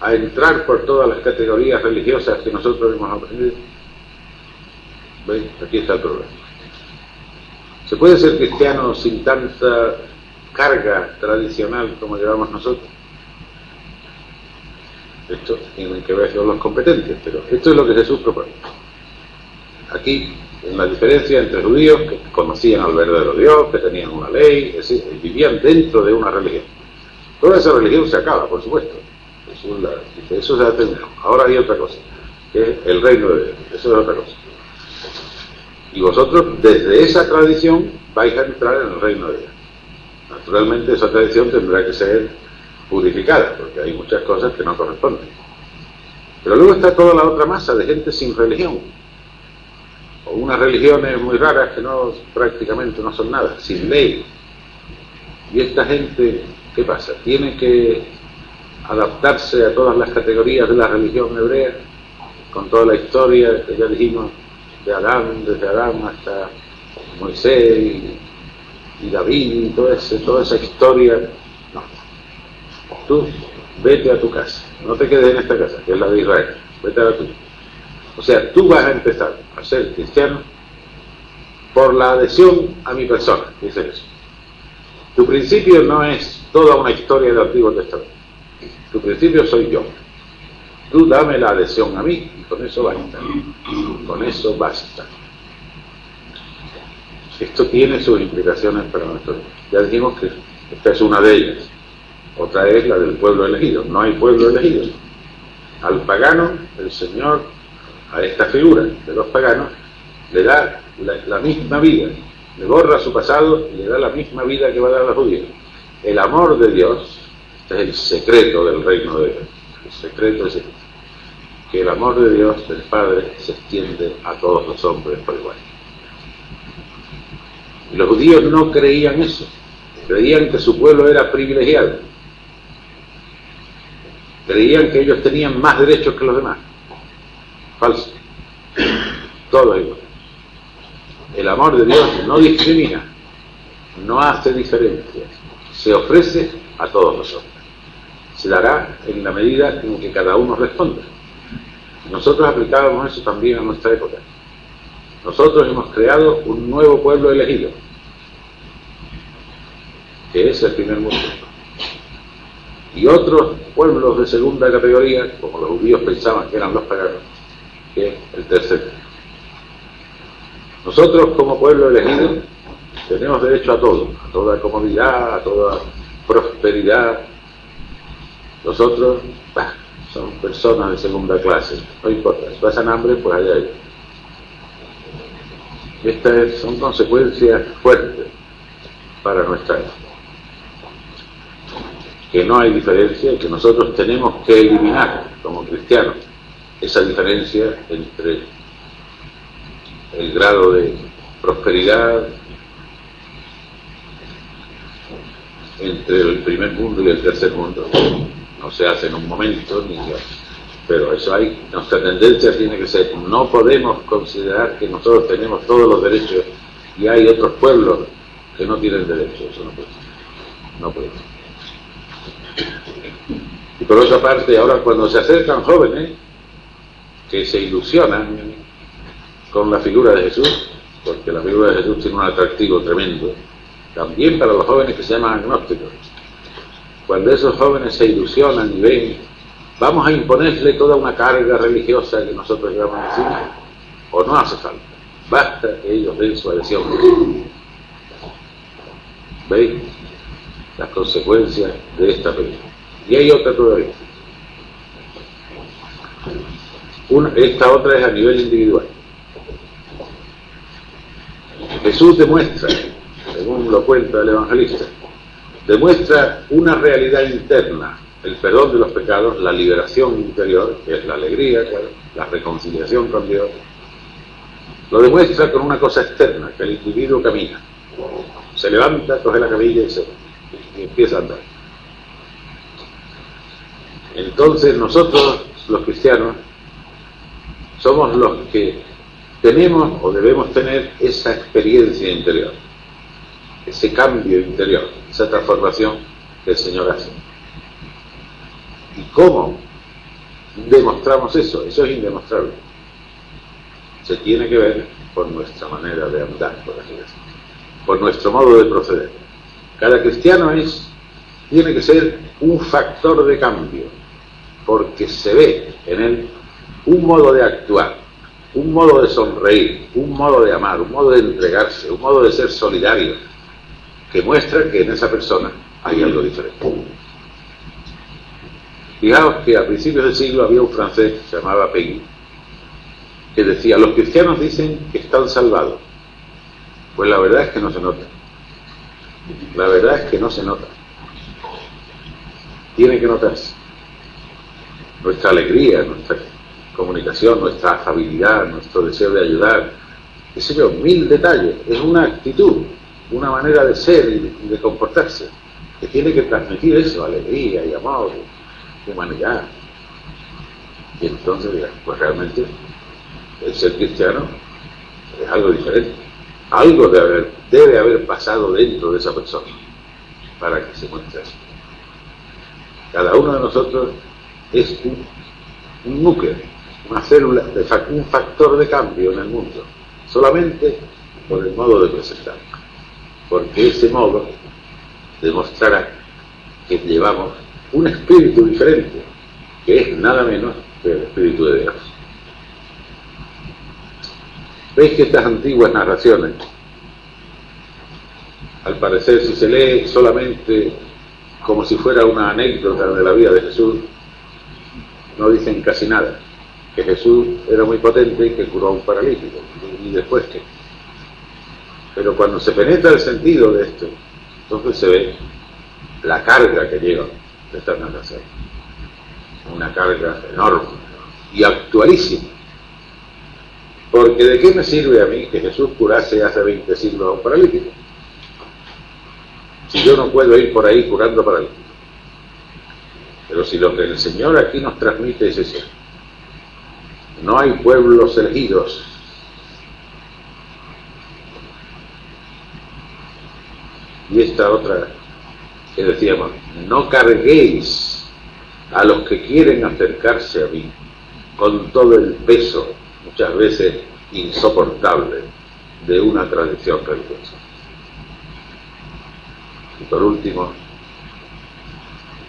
A: a entrar por todas las categorías religiosas que nosotros hemos aprendido. ¿Veis? Aquí está el problema. ¿Se puede ser cristiano sin tanta carga tradicional como llevamos nosotros? Esto tienen que ver con los competentes, pero esto es lo que Jesús propone. Aquí, en la diferencia entre judíos que conocían al verdadero Dios, que tenían una ley, es decir, vivían dentro de una religión. Toda esa religión se acaba, por supuesto. Eso se ha terminado. Ahora hay otra cosa, que es el reino de Dios. Eso es otra cosa. Y vosotros, desde esa tradición, vais a entrar en el reino de Dios. Naturalmente, esa tradición tendrá que ser purificada, porque hay muchas cosas que no corresponden. Pero luego está toda la otra masa de gente sin religión, o unas religiones muy raras que prácticamente no son nada, sin ley. Y esta gente, ¿qué pasa? Tiene que adaptarse a todas las categorías de la religión hebrea, con toda la historia que ya dijimos, de Adán, desde Adán hasta Moisés y David, y toda esa historia. No. Tú vete a tu casa, no te quedes en esta casa, que es la de Israel, vete a la tuya. O sea, tú vas a empezar a ser cristiano por la adhesión a mi persona, dice Jesús. Tu principio no es toda una historia del Antiguo Testamento. Tu principio soy yo. Tú dame la adhesión a mí y con eso basta. Con eso basta. Esto tiene sus implicaciones para nuestro vida. Ya dijimos que esta es una de ellas. Otra es la del pueblo elegido. No hay pueblo elegido. Al pagano, el Señor, a esta figura de los paganos, le da la misma vida. Le borra su pasado y le da la misma vida que va a dar a los judíos. El amor de Dios, este es el secreto del reino de Dios. El secreto es que el amor de Dios, del Padre, se extiende a todos los hombres por igual. Y los judíos no creían eso. Creían que su pueblo era privilegiado. Creían que ellos tenían más derechos que los demás. Falso. Todo igual. El amor de Dios no discrimina, no hace diferencia, se ofrece a todos los hombres. Se dará en la medida en que cada uno responda. Nosotros aplicábamos eso también a nuestra época. Nosotros hemos creado un nuevo pueblo elegido, que es el primer mundo. Y otros pueblos de segunda categoría, como los judíos pensaban que eran los paganos, que es el tercer mundo. Nosotros como pueblo elegido tenemos derecho a todo, a toda comodidad, a toda prosperidad. Nosotros somos personas de segunda clase, no importa, si pasan hambre, pues allá hay. Estas son consecuencias fuertes para nuestra vida. Que no hay diferencia y que nosotros tenemos que eliminar como cristianos esa diferencia entre el grado de prosperidad entre el primer mundo y el tercer mundo. No se hace en un momento, pero eso hay. Nuestra tendencia tiene que ser, no podemos considerar que nosotros tenemos todos los derechos y hay otros pueblos que no tienen derechos. Eso no puede ser. No puede ser. Y por otra parte, ahora cuando se acercan jóvenes que se ilusionan con la figura de Jesús, porque la figura de Jesús tiene un atractivo tremendo, también para los jóvenes que se llaman agnósticos. Cuando esos jóvenes se ilusionan y ven, vamos a imponerle toda una carga religiosa que nosotros llevamos encima, o no hace falta, basta que ellos den su adhesión. ¿Veis las consecuencias de esta película? Y hay otra todavía. Esta otra es a nivel individual. Jesús demuestra, según lo cuenta el evangelista, demuestra una realidad interna, el perdón de los pecados, la liberación interior, que es la alegría, claro, la reconciliación con Dios. Lo demuestra con una cosa externa, que el individuo camina, se levanta, coge la camilla y empieza a andar. Entonces nosotros, los cristianos, somos los que tenemos o debemos tener esa experiencia interior, ese cambio interior, esa transformación que el Señor hace. ¿Y cómo demostramos eso? Eso es indemostrable. Se tiene que ver por nuestra manera de andar, por así decirlo, por nuestro modo de proceder. Cada cristiano tiene que ser un factor de cambio, porque se ve en él un modo de actuar, un modo de sonreír, un modo de amar, un modo de entregarse, un modo de ser solidario, que muestra que en esa persona hay algo diferente. Fijaos que a principios del siglo había un francés que se llamaba Peggy, que decía: los cristianos dicen que están salvados. Pues la verdad es que no se nota. La verdad es que no se nota. Tiene que notarse. Nuestra alegría, nuestra comunicación, nuestra afabilidad, nuestro deseo de ayudar, qué sé yo, mil detalles. Es una actitud, una manera de ser y de comportarse, que tiene que transmitir eso, alegría y amor, humanidad. Y entonces, pues realmente, el ser cristiano es algo diferente. Algo debe haber pasado dentro de esa persona para que se muestre así. Cada uno de nosotros es un núcleo, una célula, un factor de cambio en el mundo, solamente por el modo de presentar. Porque ese modo demostrará que llevamos un espíritu diferente, que es nada menos que el Espíritu de Dios. ¿Veis que estas antiguas narraciones, al parecer, si se lee solamente como si fuera una anécdota de la vida de Jesús, no dicen casi nada? Que Jesús era muy potente y que curó a un paralítico, y después qué. Pero cuando se penetra el sentido de esto, entonces se ve la carga que lleva de estas narraciones. Una carga enorme y actualísima. Porque ¿de qué me sirve a mí que Jesús curase hace 20 siglos a un paralítico? Si yo no puedo ir por ahí curando paralíticos. Pero si lo que el Señor aquí nos transmite es eso: no hay pueblos elegidos, y esta otra que decíamos, no carguéis a los que quieren acercarse a mí con todo el peso, muchas veces insoportable, de una tradición religiosa. Y por último,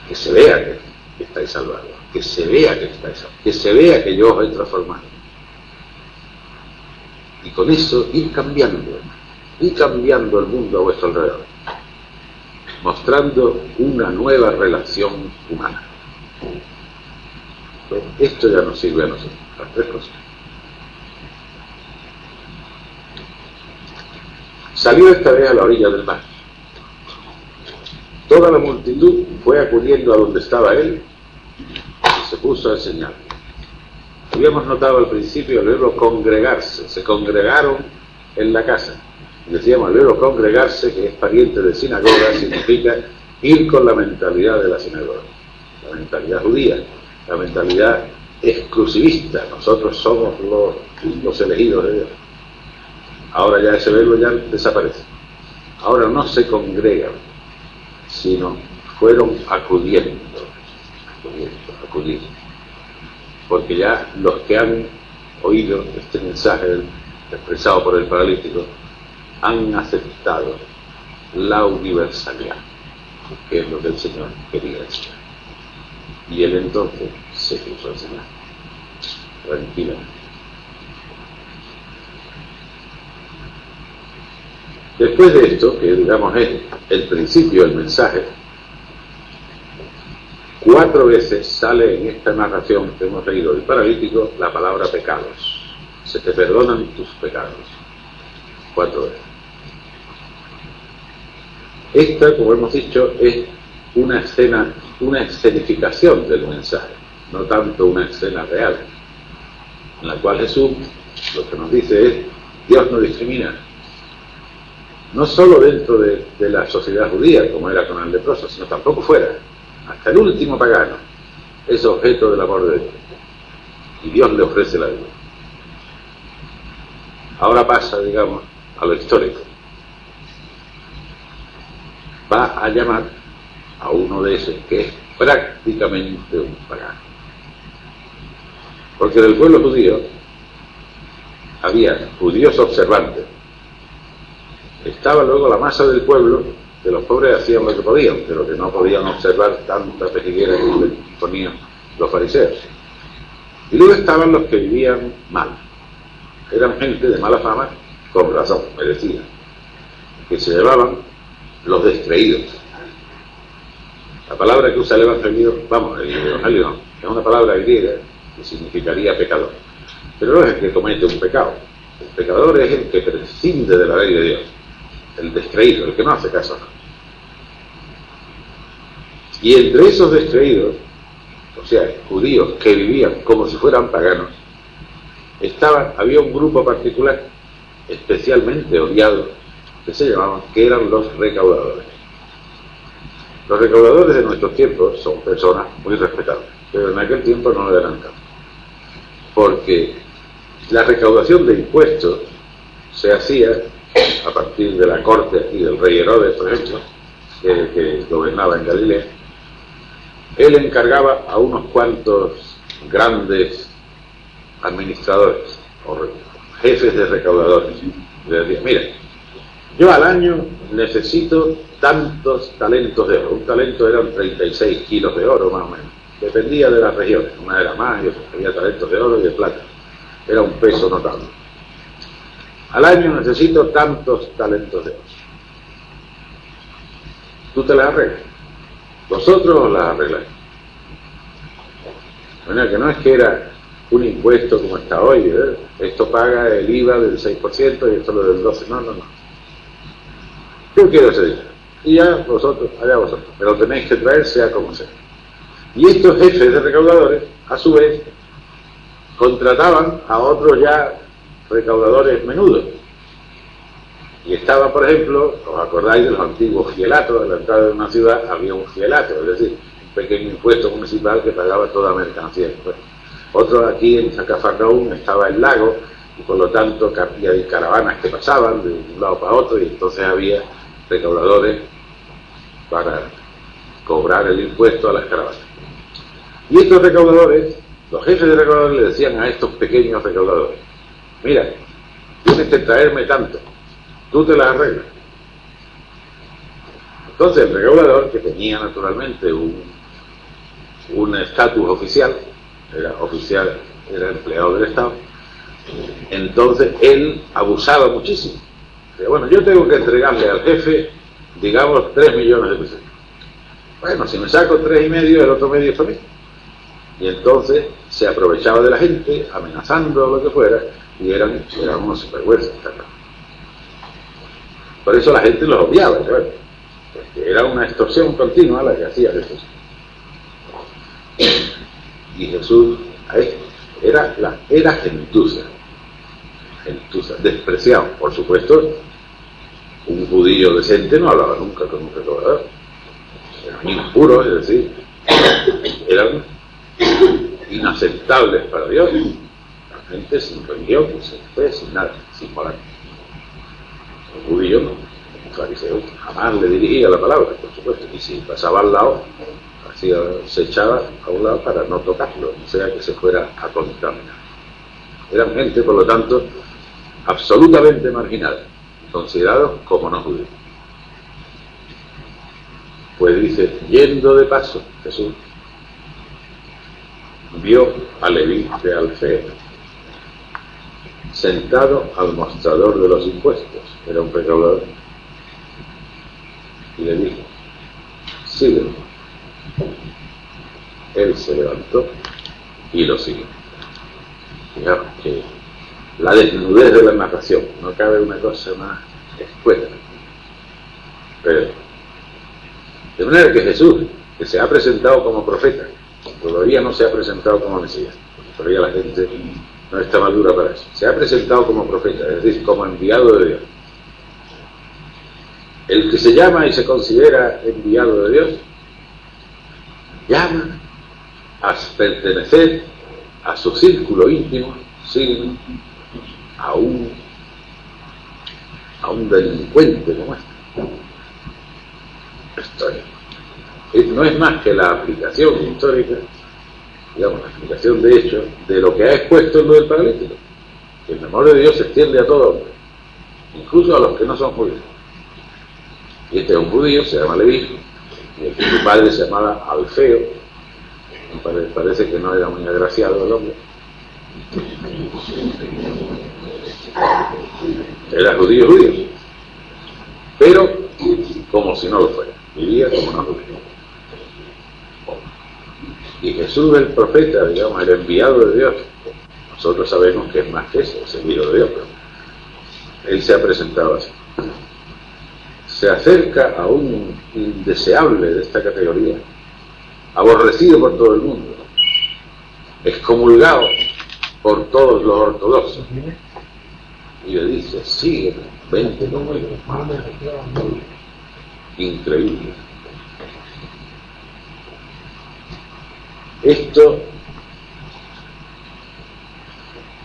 A: que se vea que estáis salvados, que se vea que estáis salvados, que se vea que yo os he transformado. Y con eso ir cambiando el mundo a vuestro alrededor, mostrando una nueva relación humana. Pues esto ya nos sirve a nosotros, las tres cosas. Salió esta vez a la orilla del mar. Toda la multitud fue acudiendo a donde estaba él y se puso a enseñar. Habíamos notado al principio el verbo congregarse. Se congregaron en la casa. Decíamos, el verbo congregarse, que es pariente de sinagoga, significa ir con la mentalidad de la sinagoga, la mentalidad judía, la mentalidad exclusivista. Nosotros somos los elegidos de Dios. Ahora ya ese verbo ya desaparece. Ahora no se congregan, sino fueron acudiendo. Porque ya los que han oído este mensaje expresado por el paralítico han aceptado la universalidad, que es lo que el Señor quería decir. Y él entonces se puso a enseñar tranquilamente. Después de esto, que digamos es el principio del mensaje, 4 veces sale en esta narración que hemos leído del paralítico la palabra pecados. Se te perdonan tus pecados. 4 veces. Esta, como hemos dicho, es una escena, una escenificación del mensaje, no tanto una escena real, en la cual Jesús lo que nos dice es: Dios no discrimina. No solo dentro de la sociedad judía, como era con el leproso, sino tampoco fuera. Hasta el último pagano es objeto del amor de Dios. Y Dios le ofrece la vida. Ahora pasa, digamos, a lo histórico. Va a llamar a uno de esos que es prácticamente un pagano. Porque del pueblo judío había judíos observantes. Estaba luego la masa del pueblo, que los pobres hacían lo que podían, pero que no podían observar tanta pejiguera que le ponían los fariseos. Y luego estaban los que vivían mal. Eran gente de mala fama, con razón, merecida, que se llamaban los descreídos. La palabra que usa el Evangelio, vamos, el Evangelio no, es una palabra griega que significaría pecador. Pero no es el que comete un pecado. El pecador es el que prescinde de la ley de Dios. El descreído, el que no hace caso. Y entre esos descreídos, o sea, judíos que vivían como si fueran paganos, había un grupo particular, especialmente odiado, que eran los recaudadores. Los recaudadores de nuestros tiempos son personas muy respetables, pero en aquel tiempo no lo eran tanto. Porque la recaudación de impuestos se hacía a partir de la corte aquí del rey Herodes, por ejemplo, que gobernaba en Galilea. Él encargaba a unos cuantos grandes administradores o jefes de recaudadores. Le decía, mira, yo al año necesito tantos talentos de oro. Un talento eran 36 kilos de oro más o menos. Dependía de las regiones. Una era más y otra. Había talentos de oro y de plata. Era un peso notable. Al año necesito tantos talentos de oro. Tú te las arreglas. Vosotros las arregláis. Bueno, que no es que era un impuesto como está hoy, ¿eh? Esto paga el IVA del 6% y esto lo del 12%. No. Yo quiero ese dinero. Y ya vosotros, allá vosotros. Pero tenéis que traer sea como sea. Y estos jefes de recaudadores, a su vez, contrataban a otros ya recaudadores menudos. Y estaba, por ejemplo, ¿os acordáis de los antiguos fielatos? En la entrada de una ciudad había un fielato, es decir, un pequeño impuesto municipal que pagaba toda mercancía. Bueno, otro aquí en Cafarnaúm estaba el lago, y por lo tanto había caravanas que pasaban de un lado para otro, y entonces había recaudadores para cobrar el impuesto a las caravanas. Y estos recaudadores, los jefes de recaudadores, le decían a estos pequeños recaudadores, mira, tienes que traerme tanto, tú te las arreglas. Entonces el recaudador, que tenía naturalmente un estatus oficial, era empleado del Estado, entonces él abusaba muchísimo. Decía, bueno, yo tengo que entregarle al jefe, digamos, 3 millones de pesos. Bueno, si me saco 3,5, el otro medio es para mí. Y entonces se aprovechaba de la gente, amenazando o lo que fuera, y eran unos sinvergüenzas. Por eso la gente los odiaba, ¿sabes? Porque era una extorsión continua la que hacía Jesús. Y Jesús era gentuza, despreciado. Por supuesto, un judío decente no hablaba nunca con un recaudador. Eran impuros, es decir, eran inaceptables para Dios. La gente sin religión, sin fe, sin nada, sin moral. Un judío no, un fariseo jamás le dirigía la palabra, por supuesto, y si pasaba al lado, se echaba a un lado para no tocarlo, no sea que se fuera a contaminar. Eran gente, por lo tanto, absolutamente marginada, considerados como no judíos. Pues dice, yendo de paso, Jesús vio a Leví de Alfeo, sentado al mostrador de los impuestos, era un recaudador, y le dijo, sígueme. Él se levantó y lo siguió. Fijaros que la desnudez de la narración, no cabe una cosa más escueta. Pero, de manera que Jesús, que se ha presentado como profeta, todavía no se ha presentado como Mesías, porque todavía la gente no está madura para eso. Se ha presentado como profeta, es decir, como enviado de Dios. El que se llama y se considera enviado de Dios, llama a pertenecer a su círculo íntimo, sin a un delincuente como este. Esto es no es más que la aplicación histórica, digamos, la explicación de hecho, de lo que ha expuesto en lo del paralítico. Que el amor de Dios se extiende a todo hombre, incluso a los que no son judíos. Y este es un judío, se llama Leví, y el que su padre se llamaba Alfeo, parece que no era muy agraciado el hombre. Era judío, pero como si no lo fuera, vivía como no judío. Y Jesús, el profeta, digamos, el enviado de Dios, nosotros sabemos que es más que eso, es el enviado de Dios, pero él se ha presentado así. Se acerca a un indeseable de esta categoría, aborrecido por todo el mundo, excomulgado por todos los ortodoxos, y le dice: sígueme, vente conmigo. Increíble.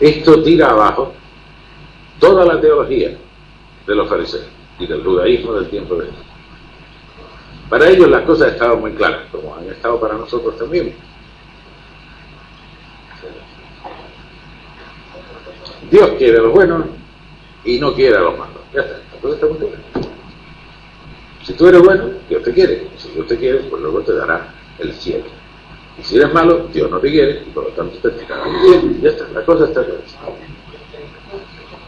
A: Esto tira abajo toda la teología de los fariseos y del judaísmo del tiempo de Jesús. Para ellos las cosas estaban muy claras, como han estado para nosotros también. Dios quiere a los buenos y no quiere a los malos. Ya está, la cosa está muy clara. Si tú eres bueno, Dios te quiere. Si Dios te quiere, pues luego te dará el cielo. Y si eres malo, Dios no te quiere y por lo tanto te tirará el cielo. Ya está, la cosa está clara.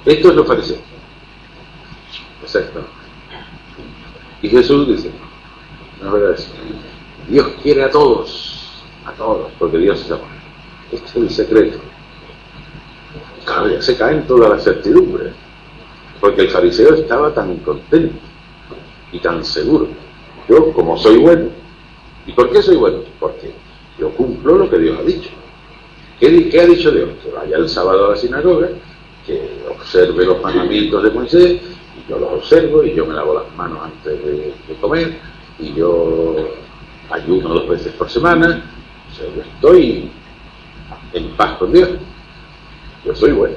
A: Esto es lo fariseo. Exacto. Y Jesús dice: no es verdad eso. Dios quiere a todos, porque Dios es amor. Este es el secreto. Claro, ya se caen todas las certidumbres, porque el fariseo estaba tan contento y tan seguro. Yo, como soy bueno, ¿y por qué soy bueno? Porque yo cumplo lo que Dios ha dicho. ¿Qué ha dicho Dios? Que vaya el sábado a la sinagoga, que observe los mandamientos de Moisés, y yo los observo, y yo me lavo las manos antes de comer, y yo ayuno 2 veces por semana. O sea, yo estoy en paz con Dios. Yo soy bueno.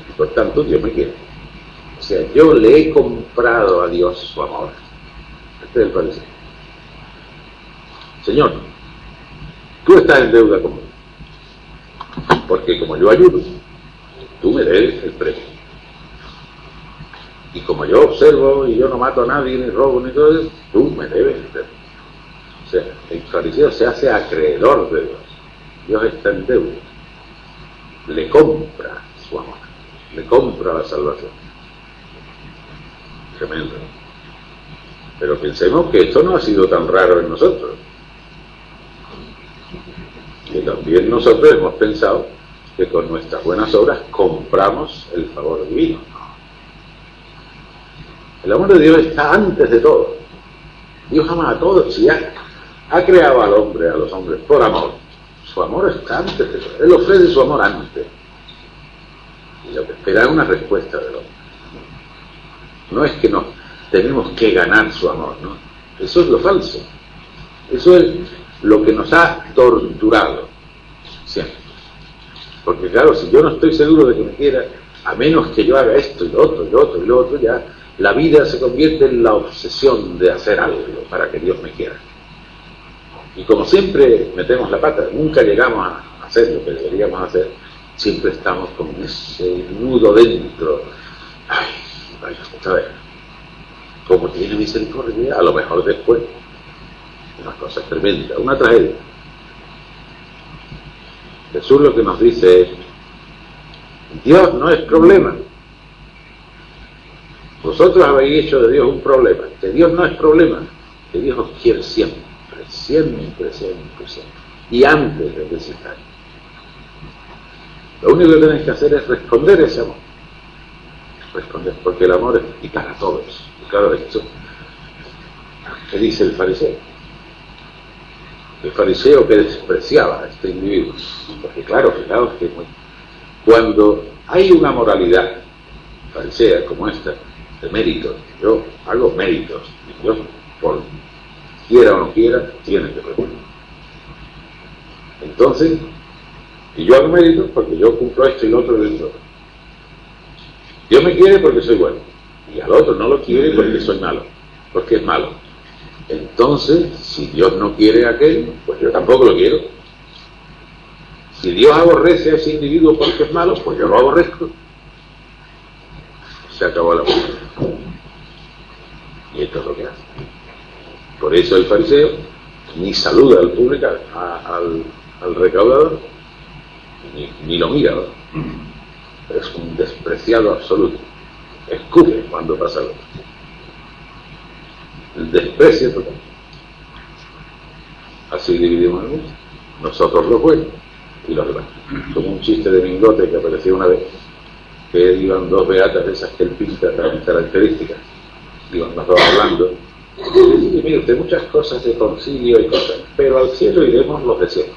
A: Y por tanto, Dios me quiere. O sea, yo le he comprado a Dios su amor. Este es el fariseo. Señor, tú estás en deuda conmigo, porque como yo ayudo, tú me debes el premio. Y como yo observo y yo no mato a nadie, ni robo, ni todo eso, tú me debes el premio. O sea, el fariseo se hace acreedor de Dios. Dios está en deuda. Le compra su amor, le compra la salvación. Tremendo. Pero pensemos que esto no ha sido tan raro en nosotros, que también nosotros hemos pensado que con nuestras buenas obras compramos el favor divino. El amor de Dios está antes de todo. Dios ama a todos y ha creado al hombre, a los hombres, por amor. Su amor está antes de todo. Él ofrece su amor antes. Y lo que espera es una respuesta del hombre. No es que nos tenemos que ganar su amor, ¿no? Eso es lo falso. Eso es lo que nos ha torturado siempre. Porque claro, si yo no estoy seguro de que me quiera, a menos que yo haga esto y lo otro y lo otro y lo otro, ya la vida se convierte en la obsesión de hacer algo para que Dios me quiera. Y como siempre metemos la pata, nunca llegamos a hacer lo que deberíamos hacer, siempre estamos con ese nudo dentro. Ay, vaya, otra vez. Como tiene misericordia, a lo mejor después. Una cosa tremenda, una tragedia. Jesús lo que nos dice es: Dios no es problema. Vosotros habéis hecho de Dios un problema. Que Dios no es problema, que Dios os quiere siempre. Siempre. Y antes de necesitar. Lo único que tenéis que hacer es responder ese amor. Responder, porque el amor es para todos. Y claro, esto, ¿qué dice el fariseo? El fariseo que despreciaba a este individuo. Porque claro, fijaos que cuando hay una moralidad farisea como esta, de méritos, yo hago méritos, y Dios, por quiera o no quiera, tiene que responder. Entonces, y yo hago méritos porque yo cumplo esto y lo otro y lo otro. Dios me quiere porque soy bueno, y al otro no lo quiere porque soy malo, porque es malo. Entonces, si Dios no quiere a aquel, pues yo tampoco lo quiero. Si Dios aborrece a ese individuo porque es malo, pues yo lo aborrezco. Se acabó la cosa. Y esto es lo que hace. Por eso el fariseo ni saluda al público, al recaudador, ni lo mira, ¿no? Es un despreciado absoluto. Escupe cuando pasa algo. El desprecio total. Así dividimos el mundo. Nosotros los buenos y los demás. Como un chiste de Mingote que apareció una vez, que iban dos beatas de esas que él pinta tan características. Iban los dos hablando. Y mire usted, muchas cosas de concilio y cosas, pero al cielo iremos los de siempre.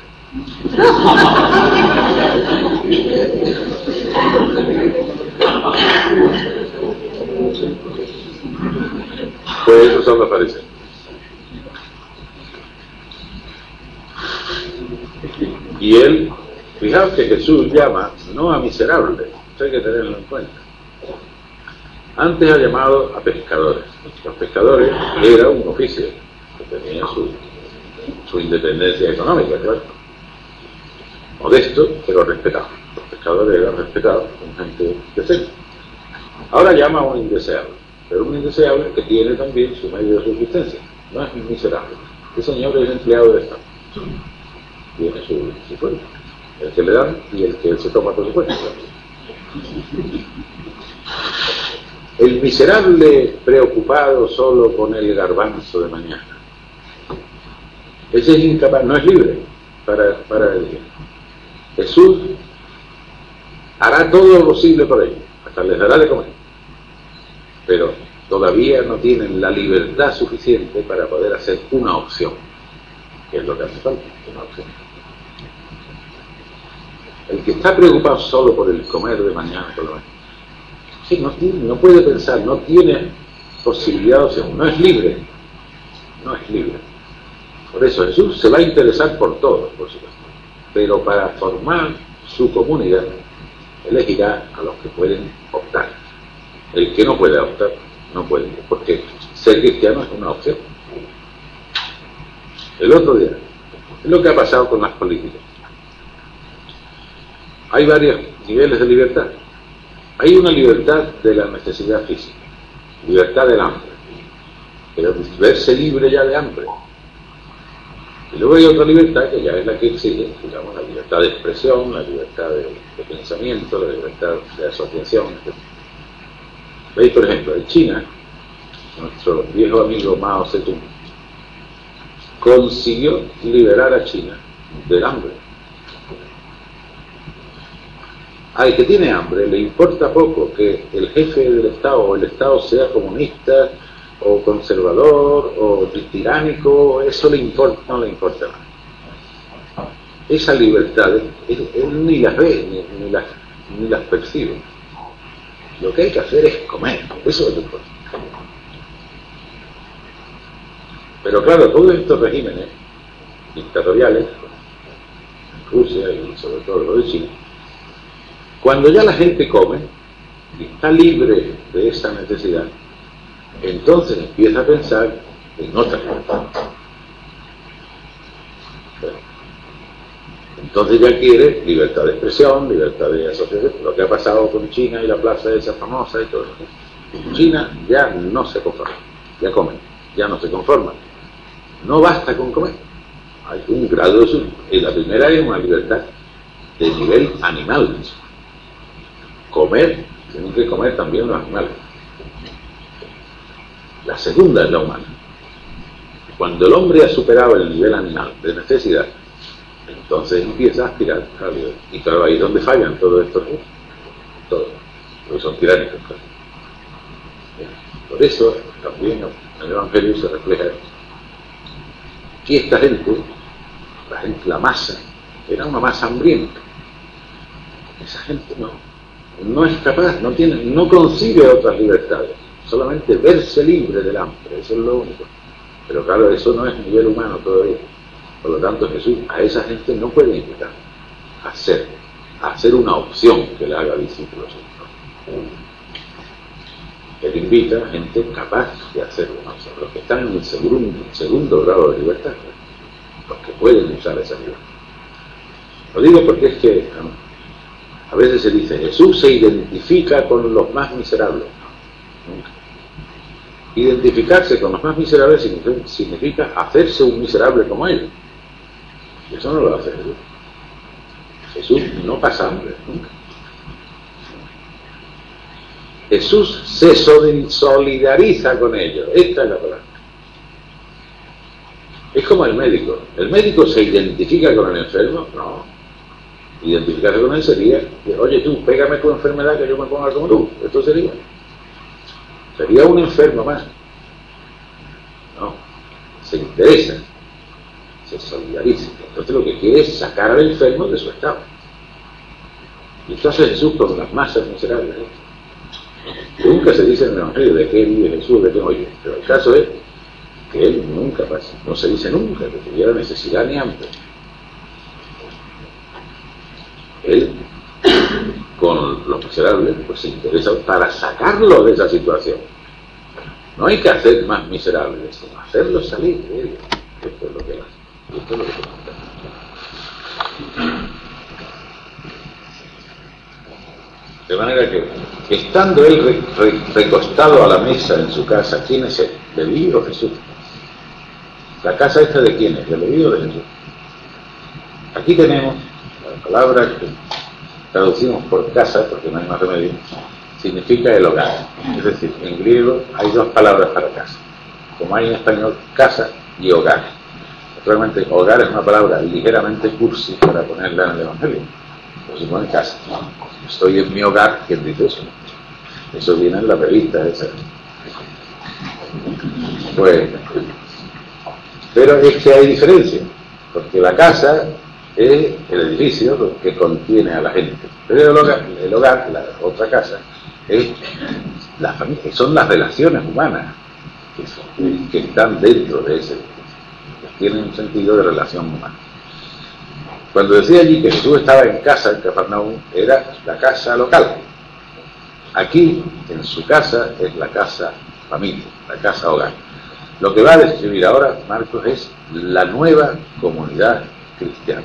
A: Pues esos son los fariseos. Y él, fijaos que Jesús llama no a miserables, esto hay que tenerlo en cuenta. Antes ha llamado a pescadores. Los pescadores era un oficio que tenía su independencia económica, claro. Modesto, pero respetado. Los pescadores eran respetados, con gente decente. Ahora llama a un indeseable, pero un indeseable que tiene también su medio de subsistencia. No es miserable. Este señor es empleado de Estado. Tiene su sueldo. El que le dan y el que se toma por su cuenta. El miserable preocupado solo con el garbanzo de mañana. Ese es incapaz, no es libre para el día. Jesús hará todo lo posible por ellos, hasta les dará de comer. Pero todavía no tienen la libertad suficiente para poder hacer una opción, que es lo que hace falta, una opción. El que está preocupado solo por el comer de mañana, por lo menos, sí, no puede pensar, no tiene posibilidad de opción, no es libre, no es libre. Por eso Jesús se va a interesar por todos, por supuesto, pero para formar su comunidad elegirá a los que pueden optar. El que no puede optar, no puede, porque ser cristiano es una opción. El otro día, es lo que ha pasado con las políticas. Hay varios niveles de libertad. Hay una libertad de la necesidad física, libertad del hambre, pero verse libre ya de hambre. Y luego hay otra libertad que ya es la que exige, digamos, la libertad de expresión, la libertad de pensamiento, la libertad de asociación, etc. Veis, por ejemplo, en China, nuestro viejo amigo Mao Zedong consiguió liberar a China del hambre. Al que tiene hambre le importa poco que el jefe del Estado o el Estado sea comunista o conservador o tiránico, eso le importa, no le importa nada. Esa libertad él ni las ve ni las percibe. Lo que hay que hacer es comer, eso es lo importante. Pero claro, todos estos regímenes dictatoriales, Rusia y sobre todo lo de China, cuando ya la gente come y está libre de esa necesidad, entonces empieza a pensar en otra libertad. Entonces ya quiere libertad de expresión, libertad de asociación, lo que ha pasado con China y la plaza esa famosa y todo eso. China ya no se conforma, ya come, ya no se conforma. No basta con comer, hay un grado de su... Y la primera es una libertad de nivel animal. Comer, tienen que comer también los animales. La segunda es la humana. Cuando el hombre ha superado el nivel animal de necesidad, entonces empieza a aspirar a la libertad. Y claro, ahí es donde fallan todos estos grupos. Todos, porque son tiránicos. Claro. Por eso también en el Evangelio se refleja esto. Y esta gente, la masa, era una masa hambrienta. Esa gente no es capaz, no concibe otras libertades, solamente verse libre del hambre, eso es lo único. Pero claro, eso no es nivel humano todavía. Por lo tanto, Jesús a esa gente no puede invitar a hacer una opción que le haga discípulos.
B: Él invita a gente capaz de hacerlo, ¿no? O sea, los que están en el segundo grado de libertad, ¿no? Los que pueden usar esa libertad. Lo digo porque es que, ¿no?, a veces se dice, Jesús se identifica con los más miserables. No, nunca. Identificarse con los más miserables significa hacerse un miserable como ellos. Y eso no lo hace Jesús. Jesús no pasa hambre, nunca. Jesús se solidariza con ellos. Esta es la palabra. Es como el médico. ¿El médico se identifica con el enfermo? No. Identificarse con él sería, oye tú, pégame tu enfermedad que yo me ponga como tú. Esto sería un enfermo más. No. Se interesa. Se solidariza. Entonces lo que quiere es sacar al enfermo de su estado. Y esto hace Jesús con las masas miserables. Nunca se dice en el Evangelio de qué vive Jesús, de qué no oye. Pero el caso es que él nunca pasa. No se dice nunca que tuviera necesidad ni hambre. Él, con los miserables, pues se interesa para sacarlo de esa situación. No hay que hacer más miserables, sino hacerlos salir de ellos. Esto es lo que hace. Esto es lo que se trata. De manera que, estando él recostado a la mesa en su casa, ¿quién es él? ¿Leví o Jesús? ¿La casa esta de quién es? ¿De Leví o de Jesús? Aquí tenemos la palabra que traducimos por casa, porque no hay más remedio, significa el hogar. Es decir, en griego hay dos palabras para casa, como hay en español casa y hogar. Naturalmente, hogar es una palabra ligeramente cursi para ponerla en el Evangelio. Pues se pone casa. Estoy en mi hogar, ¿quién dice eso? Eso viene en la revista esa. Pues, pero es que hay diferencia, porque la casa es el edificio que contiene a la gente. Pero el hogar, la otra casa, es la familia, son las relaciones humanas que están dentro de ese edificio, que tienen un sentido de relación humana. Cuando decía allí que Jesús estaba en casa, en Cafarnaúm, era la casa local. Aquí, en su casa, es la casa familia, la casa hogar. Lo que va a describir ahora Marcos es la nueva comunidad cristiana,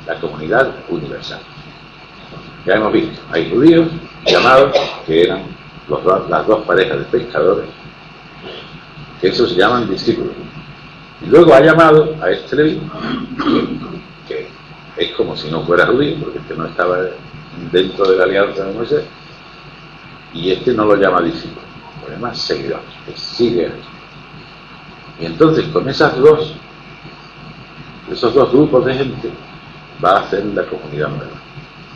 B: la comunidad universal. Ya hemos visto, hay judíos llamados, que eran las dos parejas de pescadores, que esos se llaman discípulos. Y luego ha llamado a este Leví, que es como si no fuera judío, porque este no estaba dentro de la alianza de Moisés, y este no lo llama discípulo, lo llama seguidor, que sigue a Jesús. Y entonces con esos dos grupos de gente va a hacer la comunidad nueva,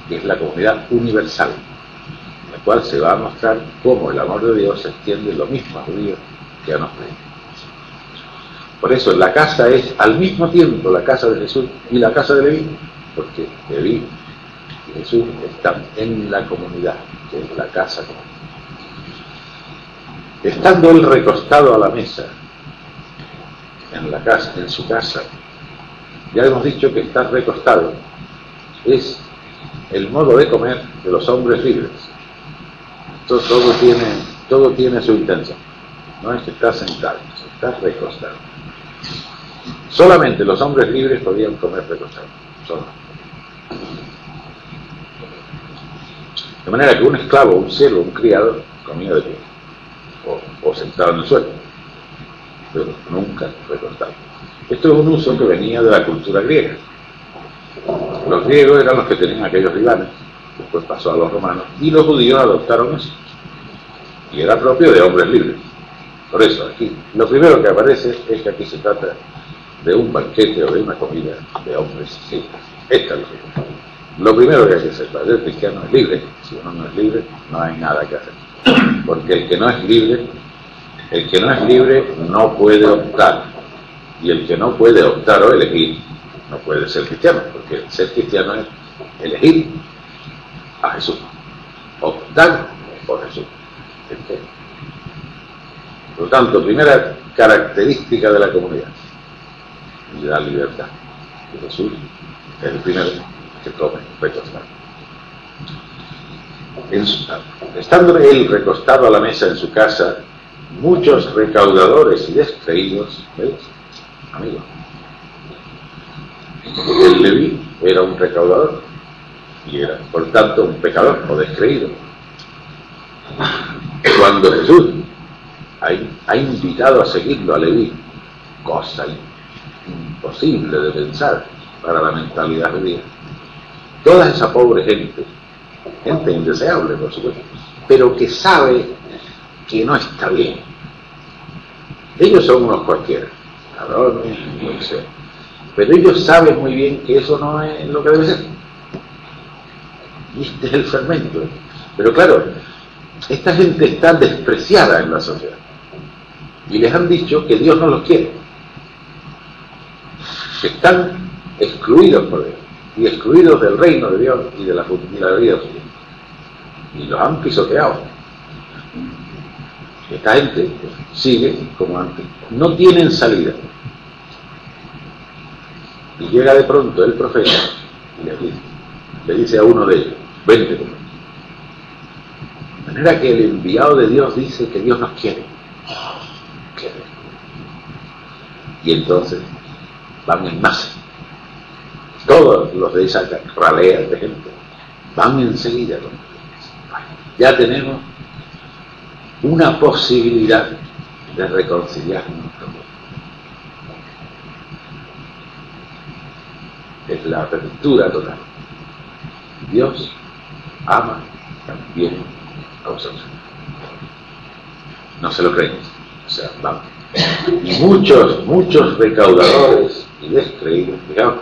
B: que es la comunidad universal, en la cual se va a mostrar cómo el amor de Dios se extiende lo mismo a judíos que a no judíos. Por eso la casa es al mismo tiempo la casa de Jesús y la casa de Leví, porque Leví y Jesús están en la comunidad, que es la casa común. Estando él recostado a la mesa, en la casa, en su casa, ya hemos dicho que estar recostado es el modo de comer de los hombres libres. Todo tiene su intención. No es que estás sentado, estás recostado. Solamente los hombres libres podían comer recostados. De manera que un esclavo, un siervo, un criado comía de pie o sentado en el suelo, pero nunca recostado. Esto es un uso que venía de la cultura griega. Los griegos eran los que tenían aquellos divanes, después pasó a los romanos, y los judíos adoptaron eso. Y era propio de hombres libres. Por eso, aquí, lo primero que aparece es que aquí se trata de un banquete o de una comida de hombres libres. Esta es la cosa. Lo primero que hay que hacer para el cristiano es libre. Si uno no es libre, no hay nada que hacer. Porque el que no es libre no puede optar. Y el que no puede optar o elegir, no puede ser cristiano. Porque ser cristiano es elegir a Jesús. Optar por Jesús. Por lo tanto, primera característica de la comunidad, la libertad. Y Jesús es el primero que come recostado. Estando él recostado a la mesa en su casa, muchos recaudadores y descreídos, ¿veis? Amigos, el Leví era un recaudador y era, por tanto, un pecador o descreído. Cuando Jesús ha invitado a seguirlo a Leví, cosa imposible de pensar para la mentalidad judía, toda esa pobre gente indeseable, por supuesto, pero que sabe que no está bien. Ellos son unos cualquiera, ladrones, lo que sea, pero ellos saben muy bien que eso no es lo que debe ser. Y este es el fermento. Pero claro, esta gente está despreciada en la sociedad y les han dicho que Dios no los quiere, que están excluidos por Dios y excluidos del reino de Dios y de la vida judía, y los han pisoteado. Esta gente sigue como antes, no tienen salida, y llega de pronto el profeta y le dice a uno de ellos: vente conmigo. De manera que el enviado de Dios dice que Dios nos quiere. Y entonces van en masa. Todos los de esa ralea de gente van enseguida con Dios. Ya tenemos una posibilidad de reconciliarnos con Dios. Es la apertura total. Dios ama también a vosotros. No se lo creen. O sea, vamos. Y muchos recaudadores y descreídos, digamos,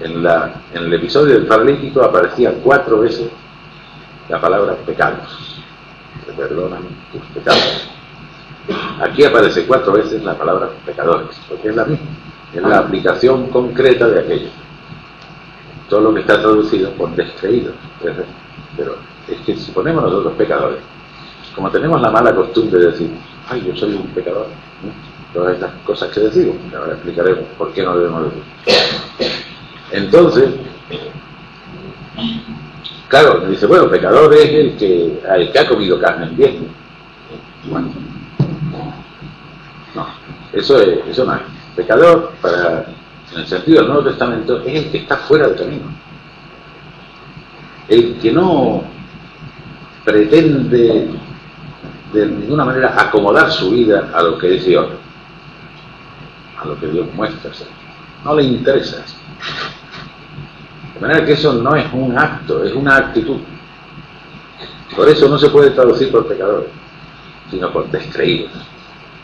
B: en el episodio del paralítico aparecía 4 veces la palabra pecados. Te perdonan tus pecados. Aquí aparece 4 veces la palabra pecadores, porque es la misma, es la aplicación concreta de aquello. Todo lo que está traducido por descreídos. Pero es que si ponemos nosotros pecadores, como tenemos la mala costumbre de decir: ay, yo soy un pecador, ¿no? Todas estas cosas que decimos, que ahora explicaremos por qué no debemos decir. Entonces, claro, me dice: bueno, pecador es el que ha comido carne en viernes. Bueno, no, eso no es. Pecador, en el sentido del Nuevo Testamento, es el que está fuera del camino, el que no pretende de ninguna manera acomodar su vida a lo que es Dios, a lo que Dios muestra. No le interesa eso. De manera que eso no es un acto, es una actitud. Por eso no se puede traducir por pecadores, sino por descreídos.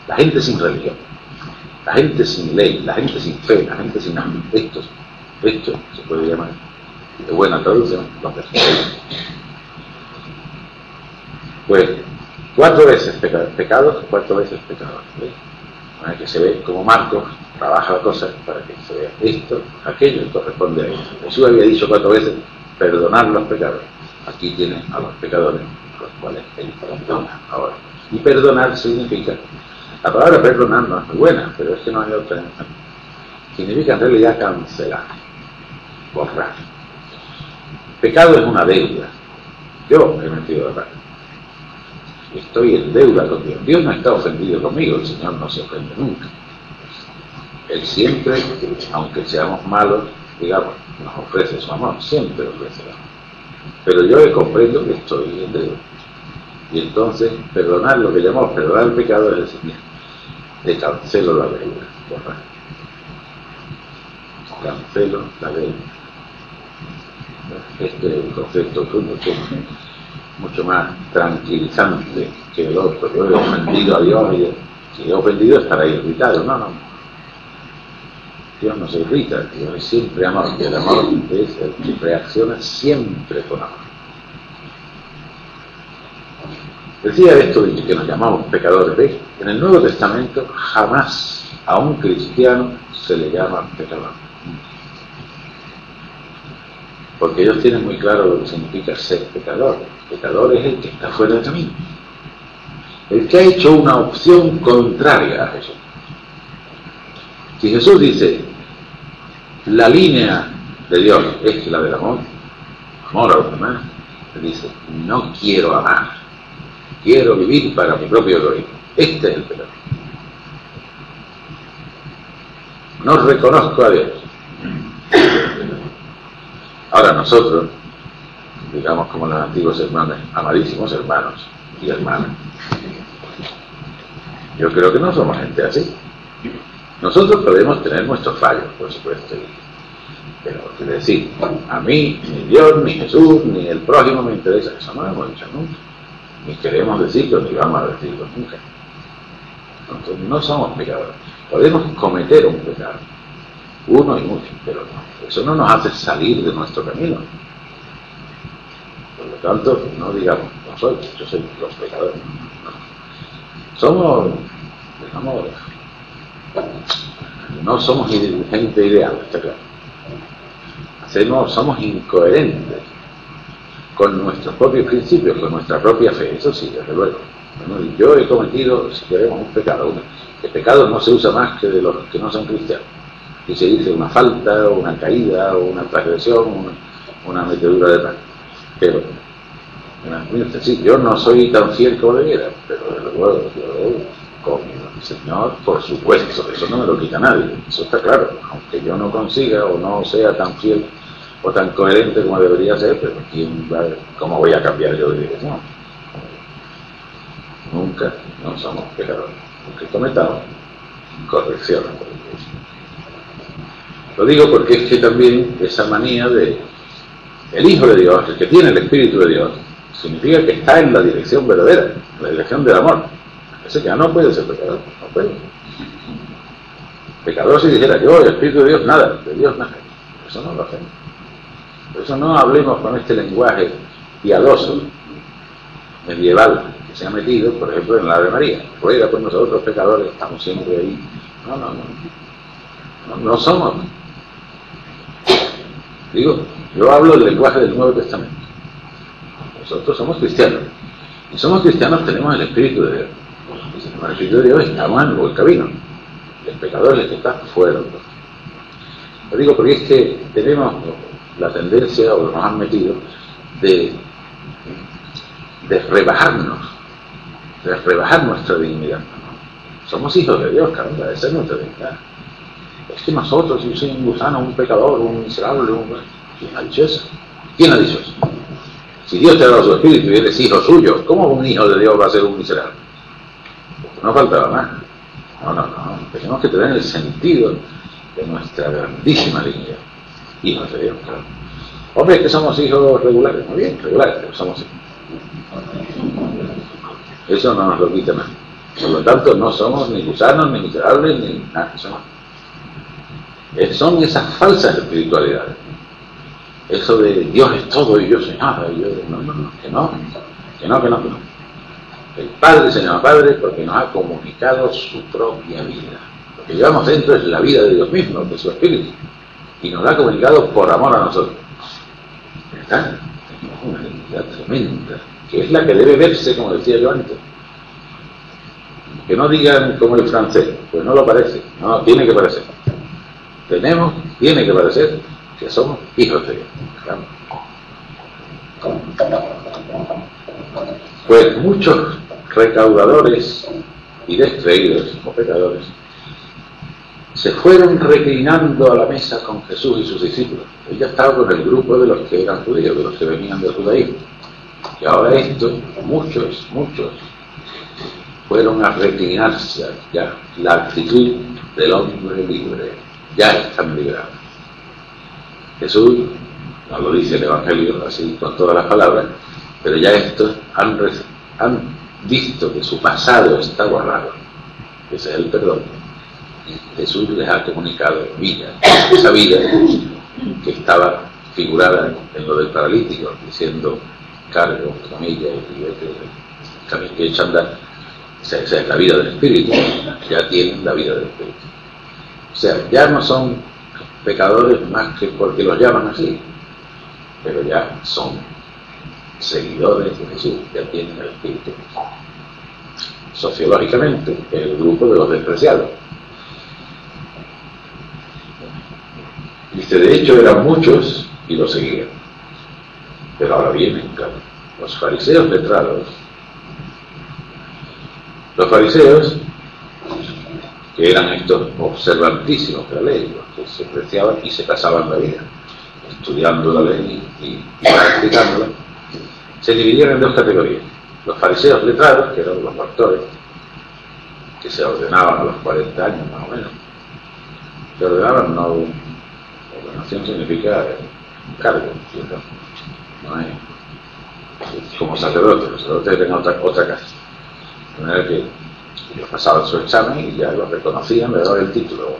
B: La gente sin religión, la gente sin ley, la gente sin fe, la gente sin esto se puede llamar, de buena traducción, los descreídos. Pues 4 veces pecados, 4 veces pecadores. Para que se ve como Marcos trabaja la cosa para que se vea esto, aquello, y corresponde a ello. Jesús había dicho 4 veces perdonar los pecados. Aquí tiene a los pecadores, los cuales él perdona ahora. Y perdonar significa, la palabra perdonar no es muy buena, pero es que no hay otra. Significa en realidad cancelar, borrar. Pecado es una deuda. Yo he metido la parte. Estoy en deuda con Dios. Dios no está ofendido conmigo, el Señor no se ofende nunca. Él siempre, aunque seamos malos, digamos, nos ofrece su amor, siempre ofrece el amor. Pero yo comprendo que estoy en deuda. Y entonces, perdonar lo que llamamos perdonar el pecado es decir: mira, te cancelo la deuda. Cancelo la deuda. Este es un concepto mucho más tranquilizante que el otro. Yo he ofendido a Dios y si he ofendido estará irritado. No. Dios no se irrita, Dios es siempre amor, y el amor es el que reacciona siempre con amor. Decía esto de que nos llamamos pecadores. ¿Ves? En el Nuevo Testamento jamás a un cristiano se le llama pecador, porque ellos tienen muy claro lo que significa ser pecador. Pecador es el que está fuera del camino, el que ha hecho una opción contraria a Jesús. Si Jesús dice la línea de Dios es la del amor a los demás, dice, no quiero amar, quiero vivir para mi propio egoísmo. Este es el pecado. No reconozco a Dios. Ahora nosotros, digamos como los antiguos hermanos, amadísimos hermanos y hermanas, yo creo que no somos gente así. Nosotros podemos tener nuestros fallos, por supuesto, pero quiero decir, a mí, ni Dios, ni Jesús, ni el prójimo me interesa. Eso no lo hemos dicho nunca. Ni queremos decirlo, ni vamos a decirlo nunca. Entonces, no somos pecadores. Podemos cometer un pecado, uno y muchos, pero no, eso no nos hace salir de nuestro camino. Por lo tanto, no digamos, yo soy los pecadores. No. Somos, digamos, no somos gente ideal, está claro. Somos incoherentes con nuestros propios principios, con nuestra propia fe, eso sí, desde luego. Bueno, yo he cometido, si queremos, un pecado. El pecado no se usa más que de los que no son cristianos. Y se dice una falta, una caída, una transgresión, una metedura de mano. Pero, sí, yo no soy tan fiel como debiera, pero desde luego, yo con el Señor, por supuesto, eso no me lo quita nadie, eso está claro. Aunque yo no consiga o no sea tan fiel o tan coherente como debería ser, pero ¿cómo voy a cambiar yo de dirección? Nunca no somos pecadores, porque cometamos correcciones. Lo digo porque es que también esa manía de el Hijo de Dios, el que tiene el Espíritu de Dios, significa que está en la dirección verdadera, en la dirección del amor. Ese que no puede ser pecador, no puede. Pecador si dijera yo, el Espíritu de Dios nada, de Dios nada. Eso no lo hacemos. Por eso no hablemos con este lenguaje piadoso, medieval, que se ha metido, por ejemplo, en la Ave María. Ruega por nosotros pecadores, estamos siempre ahí. No somos. Digo, yo hablo del lenguaje del Nuevo Testamento. Nosotros somos cristianos. Y somos cristianos, tenemos el Espíritu de Dios. Y si tenemos el Espíritu de Dios, estamos en el buen camino. El pecador es el que está fuera. Lo digo porque es que tenemos la tendencia, o nos han metido, de rebajarnos, de rebajar nuestra dignidad. Somos hijos de Dios, caramba, esa es nuestra dignidad. Es que nosotros, yo soy un gusano, un pecador, un miserable, ¿quién ha dicho eso? ¿Quién ha dicho eso? Si Dios te ha dado su espíritu y eres hijo suyo, ¿cómo un hijo de Dios va a ser un miserable? No faltaba más. No. Tenemos que tener el sentido de nuestra grandísima dignidad. Hijos de Dios, claro. Hombre, es que somos hijos regulares. Muy bien, regulares, pero somos hijos. Eso no nos lo quita nada. Por lo tanto, no somos ni gusanos, ni miserables, ni nada. Son esas falsas espiritualidades. Eso de Dios es todo y yo soy nada. Que no. El Padre se llama Padre porque nos ha comunicado su propia vida. Lo que llevamos dentro es la vida de Dios mismo, de su Espíritu. Y nos la ha comunicado por amor a nosotros. ¿Está? Tenemos una dignidad tremenda, que es la que debe verse, como decía yo antes. Que no digan como el francés, pues no lo parece. No, tiene que parecer. Tiene que parecer que somos hijos de Dios. Pues muchos recaudadores y descreídos o pecadores se fueron reclinando a la mesa con Jesús y sus discípulos. Él ya estaba con el grupo de los que eran judíos, de los que venían del judaísmo. Y ahora estos, muchos, fueron a reclinarse. Ya la actitud del hombre libre, ya están librados. Jesús no lo dice el Evangelio así con todas las palabras, pero ya estos han visto que su pasado está borrado. Ese es el perdón. Y Jesús les ha comunicado vida, esa vida que estaba figurada en lo del paralítico, diciendo cargo, camilla y camino que echa a andar. Esa es la vida del Espíritu. Ya tienen la vida del Espíritu. O sea, ya no son pecadores más que porque los llaman así, pero ya son seguidores de Jesús, ya tienen el Espíritu. Sociológicamente, el grupo de los despreciados. Dice, de hecho eran muchos y lo seguían. Pero ahora vienen, claro, los fariseos letrados. Los fariseos, que eran estos observantísimos de la ley, los que se preciaban y se pasaban la vida estudiando la ley y practicándola, se dividían en dos categorías. Los fariseos letrados, que eran los pastores, que se ordenaban a los 40 años más o menos. Se ordenaban, no, ordenación significa cargo, ¿cierto? No es como sacerdotes. Los sacerdotes tenían otra casa. De manera que ellos pasaban su examen y ya los reconocían, le daban el título.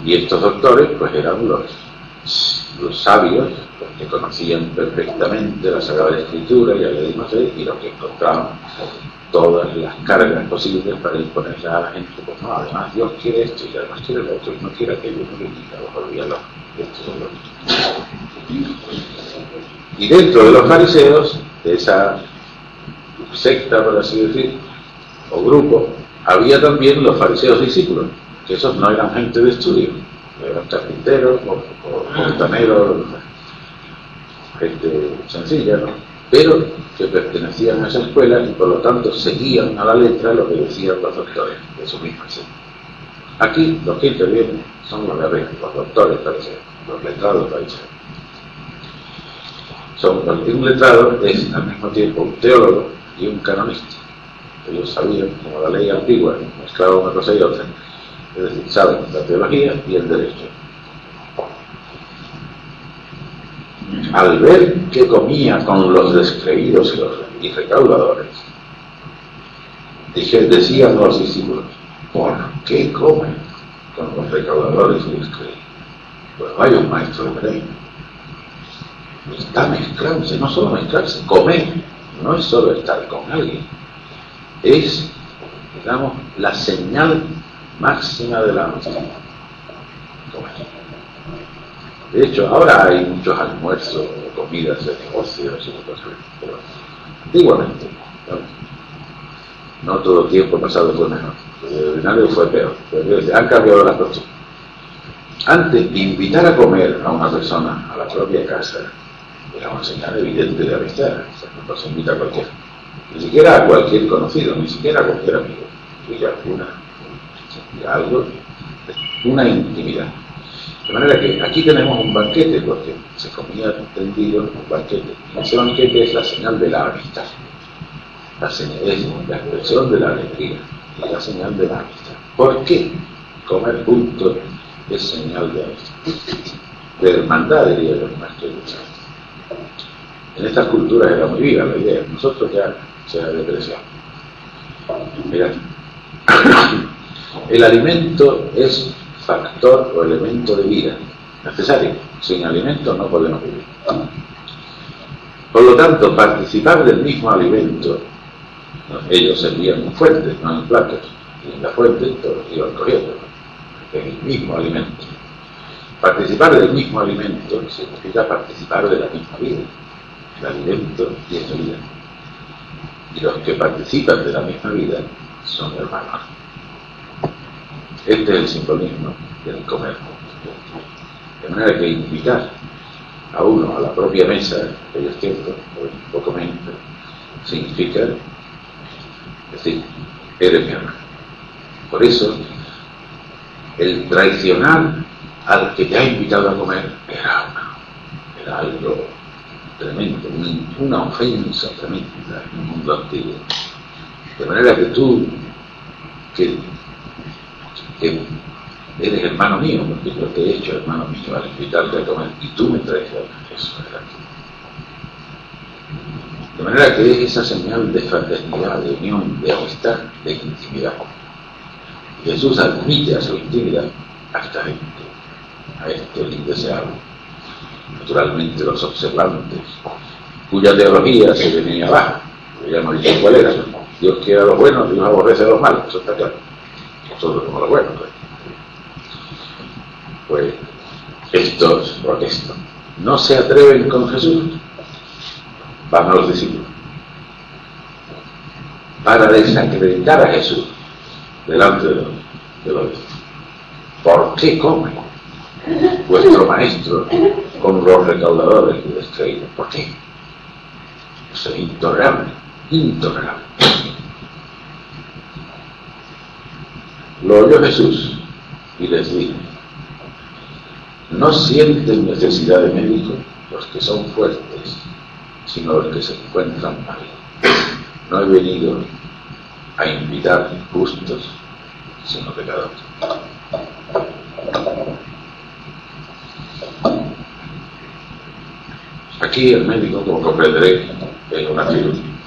B: Y estos doctores pues eran los sabios, los que conocían perfectamente la Sagrada Escritura y la ley de Moisés, y los que encontraban todas las cargas posibles para imponerlas a la gente. Pues no, además Dios quiere esto y además quiere lo otro y no quiere aquello, no le quita, olvídalo. Y dentro de los fariseos, de esa secta, por así decir, o grupo, había también los fariseos discípulos, que esos no eran gente de estudio, eran carpinteros o fontaneros, gente sencilla, ¿no? Pero que pertenecían a esa escuela y por lo tanto seguían a la letra lo que decían los doctores de su misma secta. Aquí los que intervienen son los de arriba, los doctores fariseos, los letrados fariseos. Un letrado es al mismo tiempo un teólogo y un canonista. Ellos sabían, como la ley antigua, mezclaba una cosa y otra. Es decir, saben la teología y el derecho. Al ver que comía con los descreídos y recaudadores, decían los discípulos: ¿por qué comen con los recaudadores y descreídos? Pues vaya un maestro de ley. Está mezclándose, no solo mezclarse, comer, no es solo estar con alguien, es, digamos, la señal máxima de la amistad. De hecho, ahora hay muchos almuerzos, comidas de negocios, pero antiguamente, no todo tiempo pasado fue mejor, el ordinario fue peor, han cambiado las cosas. Antes, invitar a comer a una persona a la propia casa era una señal evidente de amistad. No se invita a cualquiera, ni siquiera a cualquier conocido, ni siquiera a cualquier amigo, y ya una intimidad. De manera que aquí tenemos un banquete, porque se comía tendido un banquete. Y ese banquete es la señal de la amistad. Es la expresión de la alegría y la señal de la amistad. ¿Por qué comer juntos es señal de amistad? De hermandad, diría yo, más que luchar. En estas culturas era muy viva la idea. Nosotros ya se ha depreciado. Mirad, el alimento es factor o elemento de vida necesario. Sin alimento no podemos vivir. Por lo tanto, participar del mismo alimento, ellos servían fuentes, no en platos, y en la fuente todos iban cogiendo en el mismo alimento. Participar del mismo alimento significa participar de la misma vida. El alimento tiene vida. Y los que participan de la misma vida son hermanos. Este es el simbolismo del comer. De manera que invitar a uno a la propia mesa en aquellos tiempos, o poco menos, significa decir: eres mi hermano. Por eso, el traicionar al que te ha invitado a comer era algo tremendo, una ofensa tremenda en el mundo antiguo. De manera que tú, que eres hermano mío, porque yo te he hecho hermano mío al invitarte a comer, y tú me traicionas, eso era. De manera que es esa señal de fraternidad, de unión, de amistad, de intimidad. Y Jesús admite a su intimidad a esta gente, a este indeseable. Naturalmente los observantes, cuya teología se venía abajo, ya no dicen cuál era. Dios quiere a los buenos, Dios aborrece a los malos, eso está claro. Nosotros somos los buenos. Pues estos protestan, no se atreven con Jesús, van a los discípulos para desacreditar a Jesús delante de los discípulos. ¿Por qué come vuestro maestro con los recaudadores y descreídos. ¿Por qué? Eso es intolerable, intolerable. Lo oyó Jesús y les dijo: no sienten necesidad de médico los que son fuertes, sino los que se encuentran mal. No he venido a invitar justos, sino pecadores. Aquí el médico, como comprenderé, es una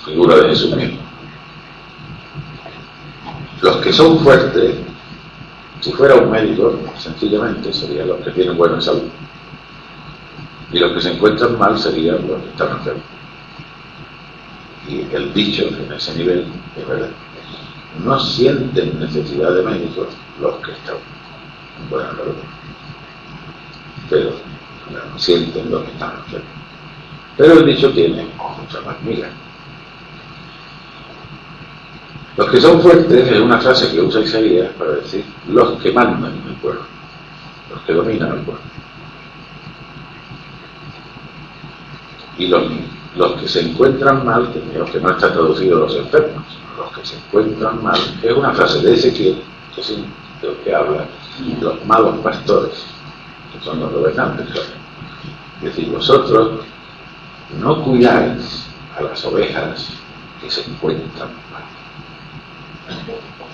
B: figura de Jesús mismo. Los que son fuertes, si fuera un médico, sencillamente serían los que tienen buena salud. Y los que se encuentran mal serían los que están enfermos. Y el dicho en ese nivel es verdad. No sienten necesidad de médicos los que están en buena salud, pero no sienten los que están enfermos. Pero el dicho tiene mucha más miga. Los que son fuertes es una frase que usa Isaías para decir los que mandan en el pueblo, los que dominan el pueblo. Y los que se encuentran mal, los que no está traducido los enfermos, los que se encuentran mal, es una frase de Ezequiel, que es de lo que habla los malos pastores, que son los gobernantes. Es decir, vosotros no cuidáis a las ovejas que se encuentran mal.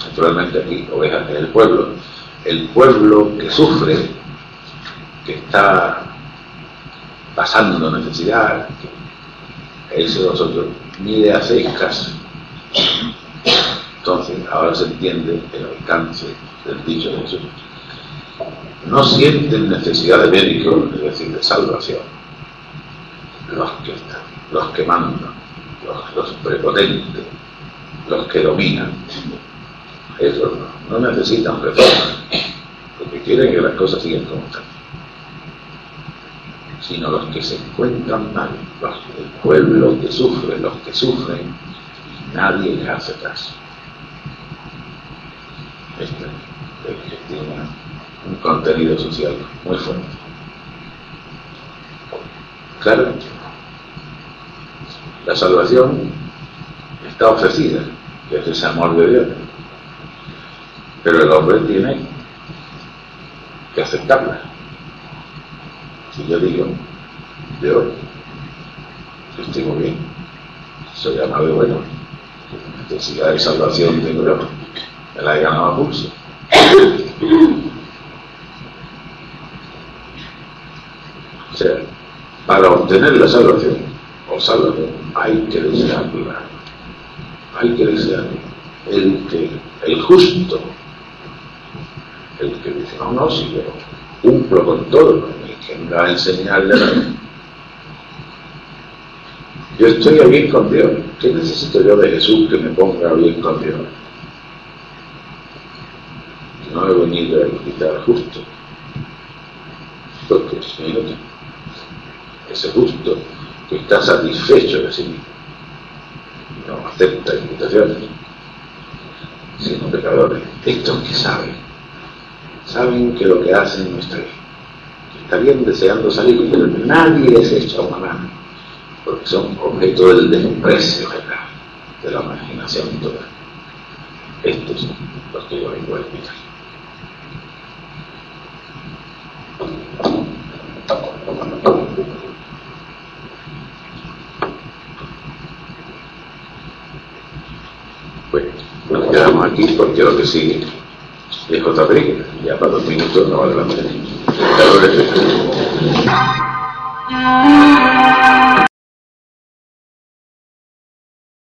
B: Naturalmente aquí ovejas del pueblo, el pueblo que sufre, que está pasando necesidad, ese vosotros ni le hacéis caso. Entonces ahora se entiende el alcance del dicho de Jesús. No sienten necesidad de médicos, es decir, de salvación, los que mandan, los prepotentes, los que dominan. Ellos no necesitan reformas, porque quieren que las cosas sigan como están, sino los que se encuentran mal, el pueblo que sufre, los que sufren, nadie les hace caso. Este es que tiene un contenido social muy fuerte. Claro, la salvación está ofrecida, que es ese amor de Dios, pero el hombre tiene que aceptarla. Si yo digo, yo estoy muy bien, soy amado y bueno, necesidad de salvación tengo yo, me la he ganado a pulso. O sea, para obtener la salvación, o salvación, hay que desearla. Hay que desearla. El justo, el que dice, no, si yo cumplo con todo, que me va a enseñarle a mí. Yo estoy bien con Dios. ¿Qué necesito yo de Jesús que me ponga bien con Dios? No he venido a invitar justo, porque mírate, ese justo que está satisfecho de sí mismo no acepta invitaciones, sino pecadores. Estos que saben que lo que hacen no está bien, que estarían deseando salir, pero nadie les echa una mano, porque son objeto del desprecio general, de la marginación total. Estos son los que yo vengo a invitar. Pues nos quedamos aquí porque lo que sigue es otra película. Ya para 2 minutos no vale la pena.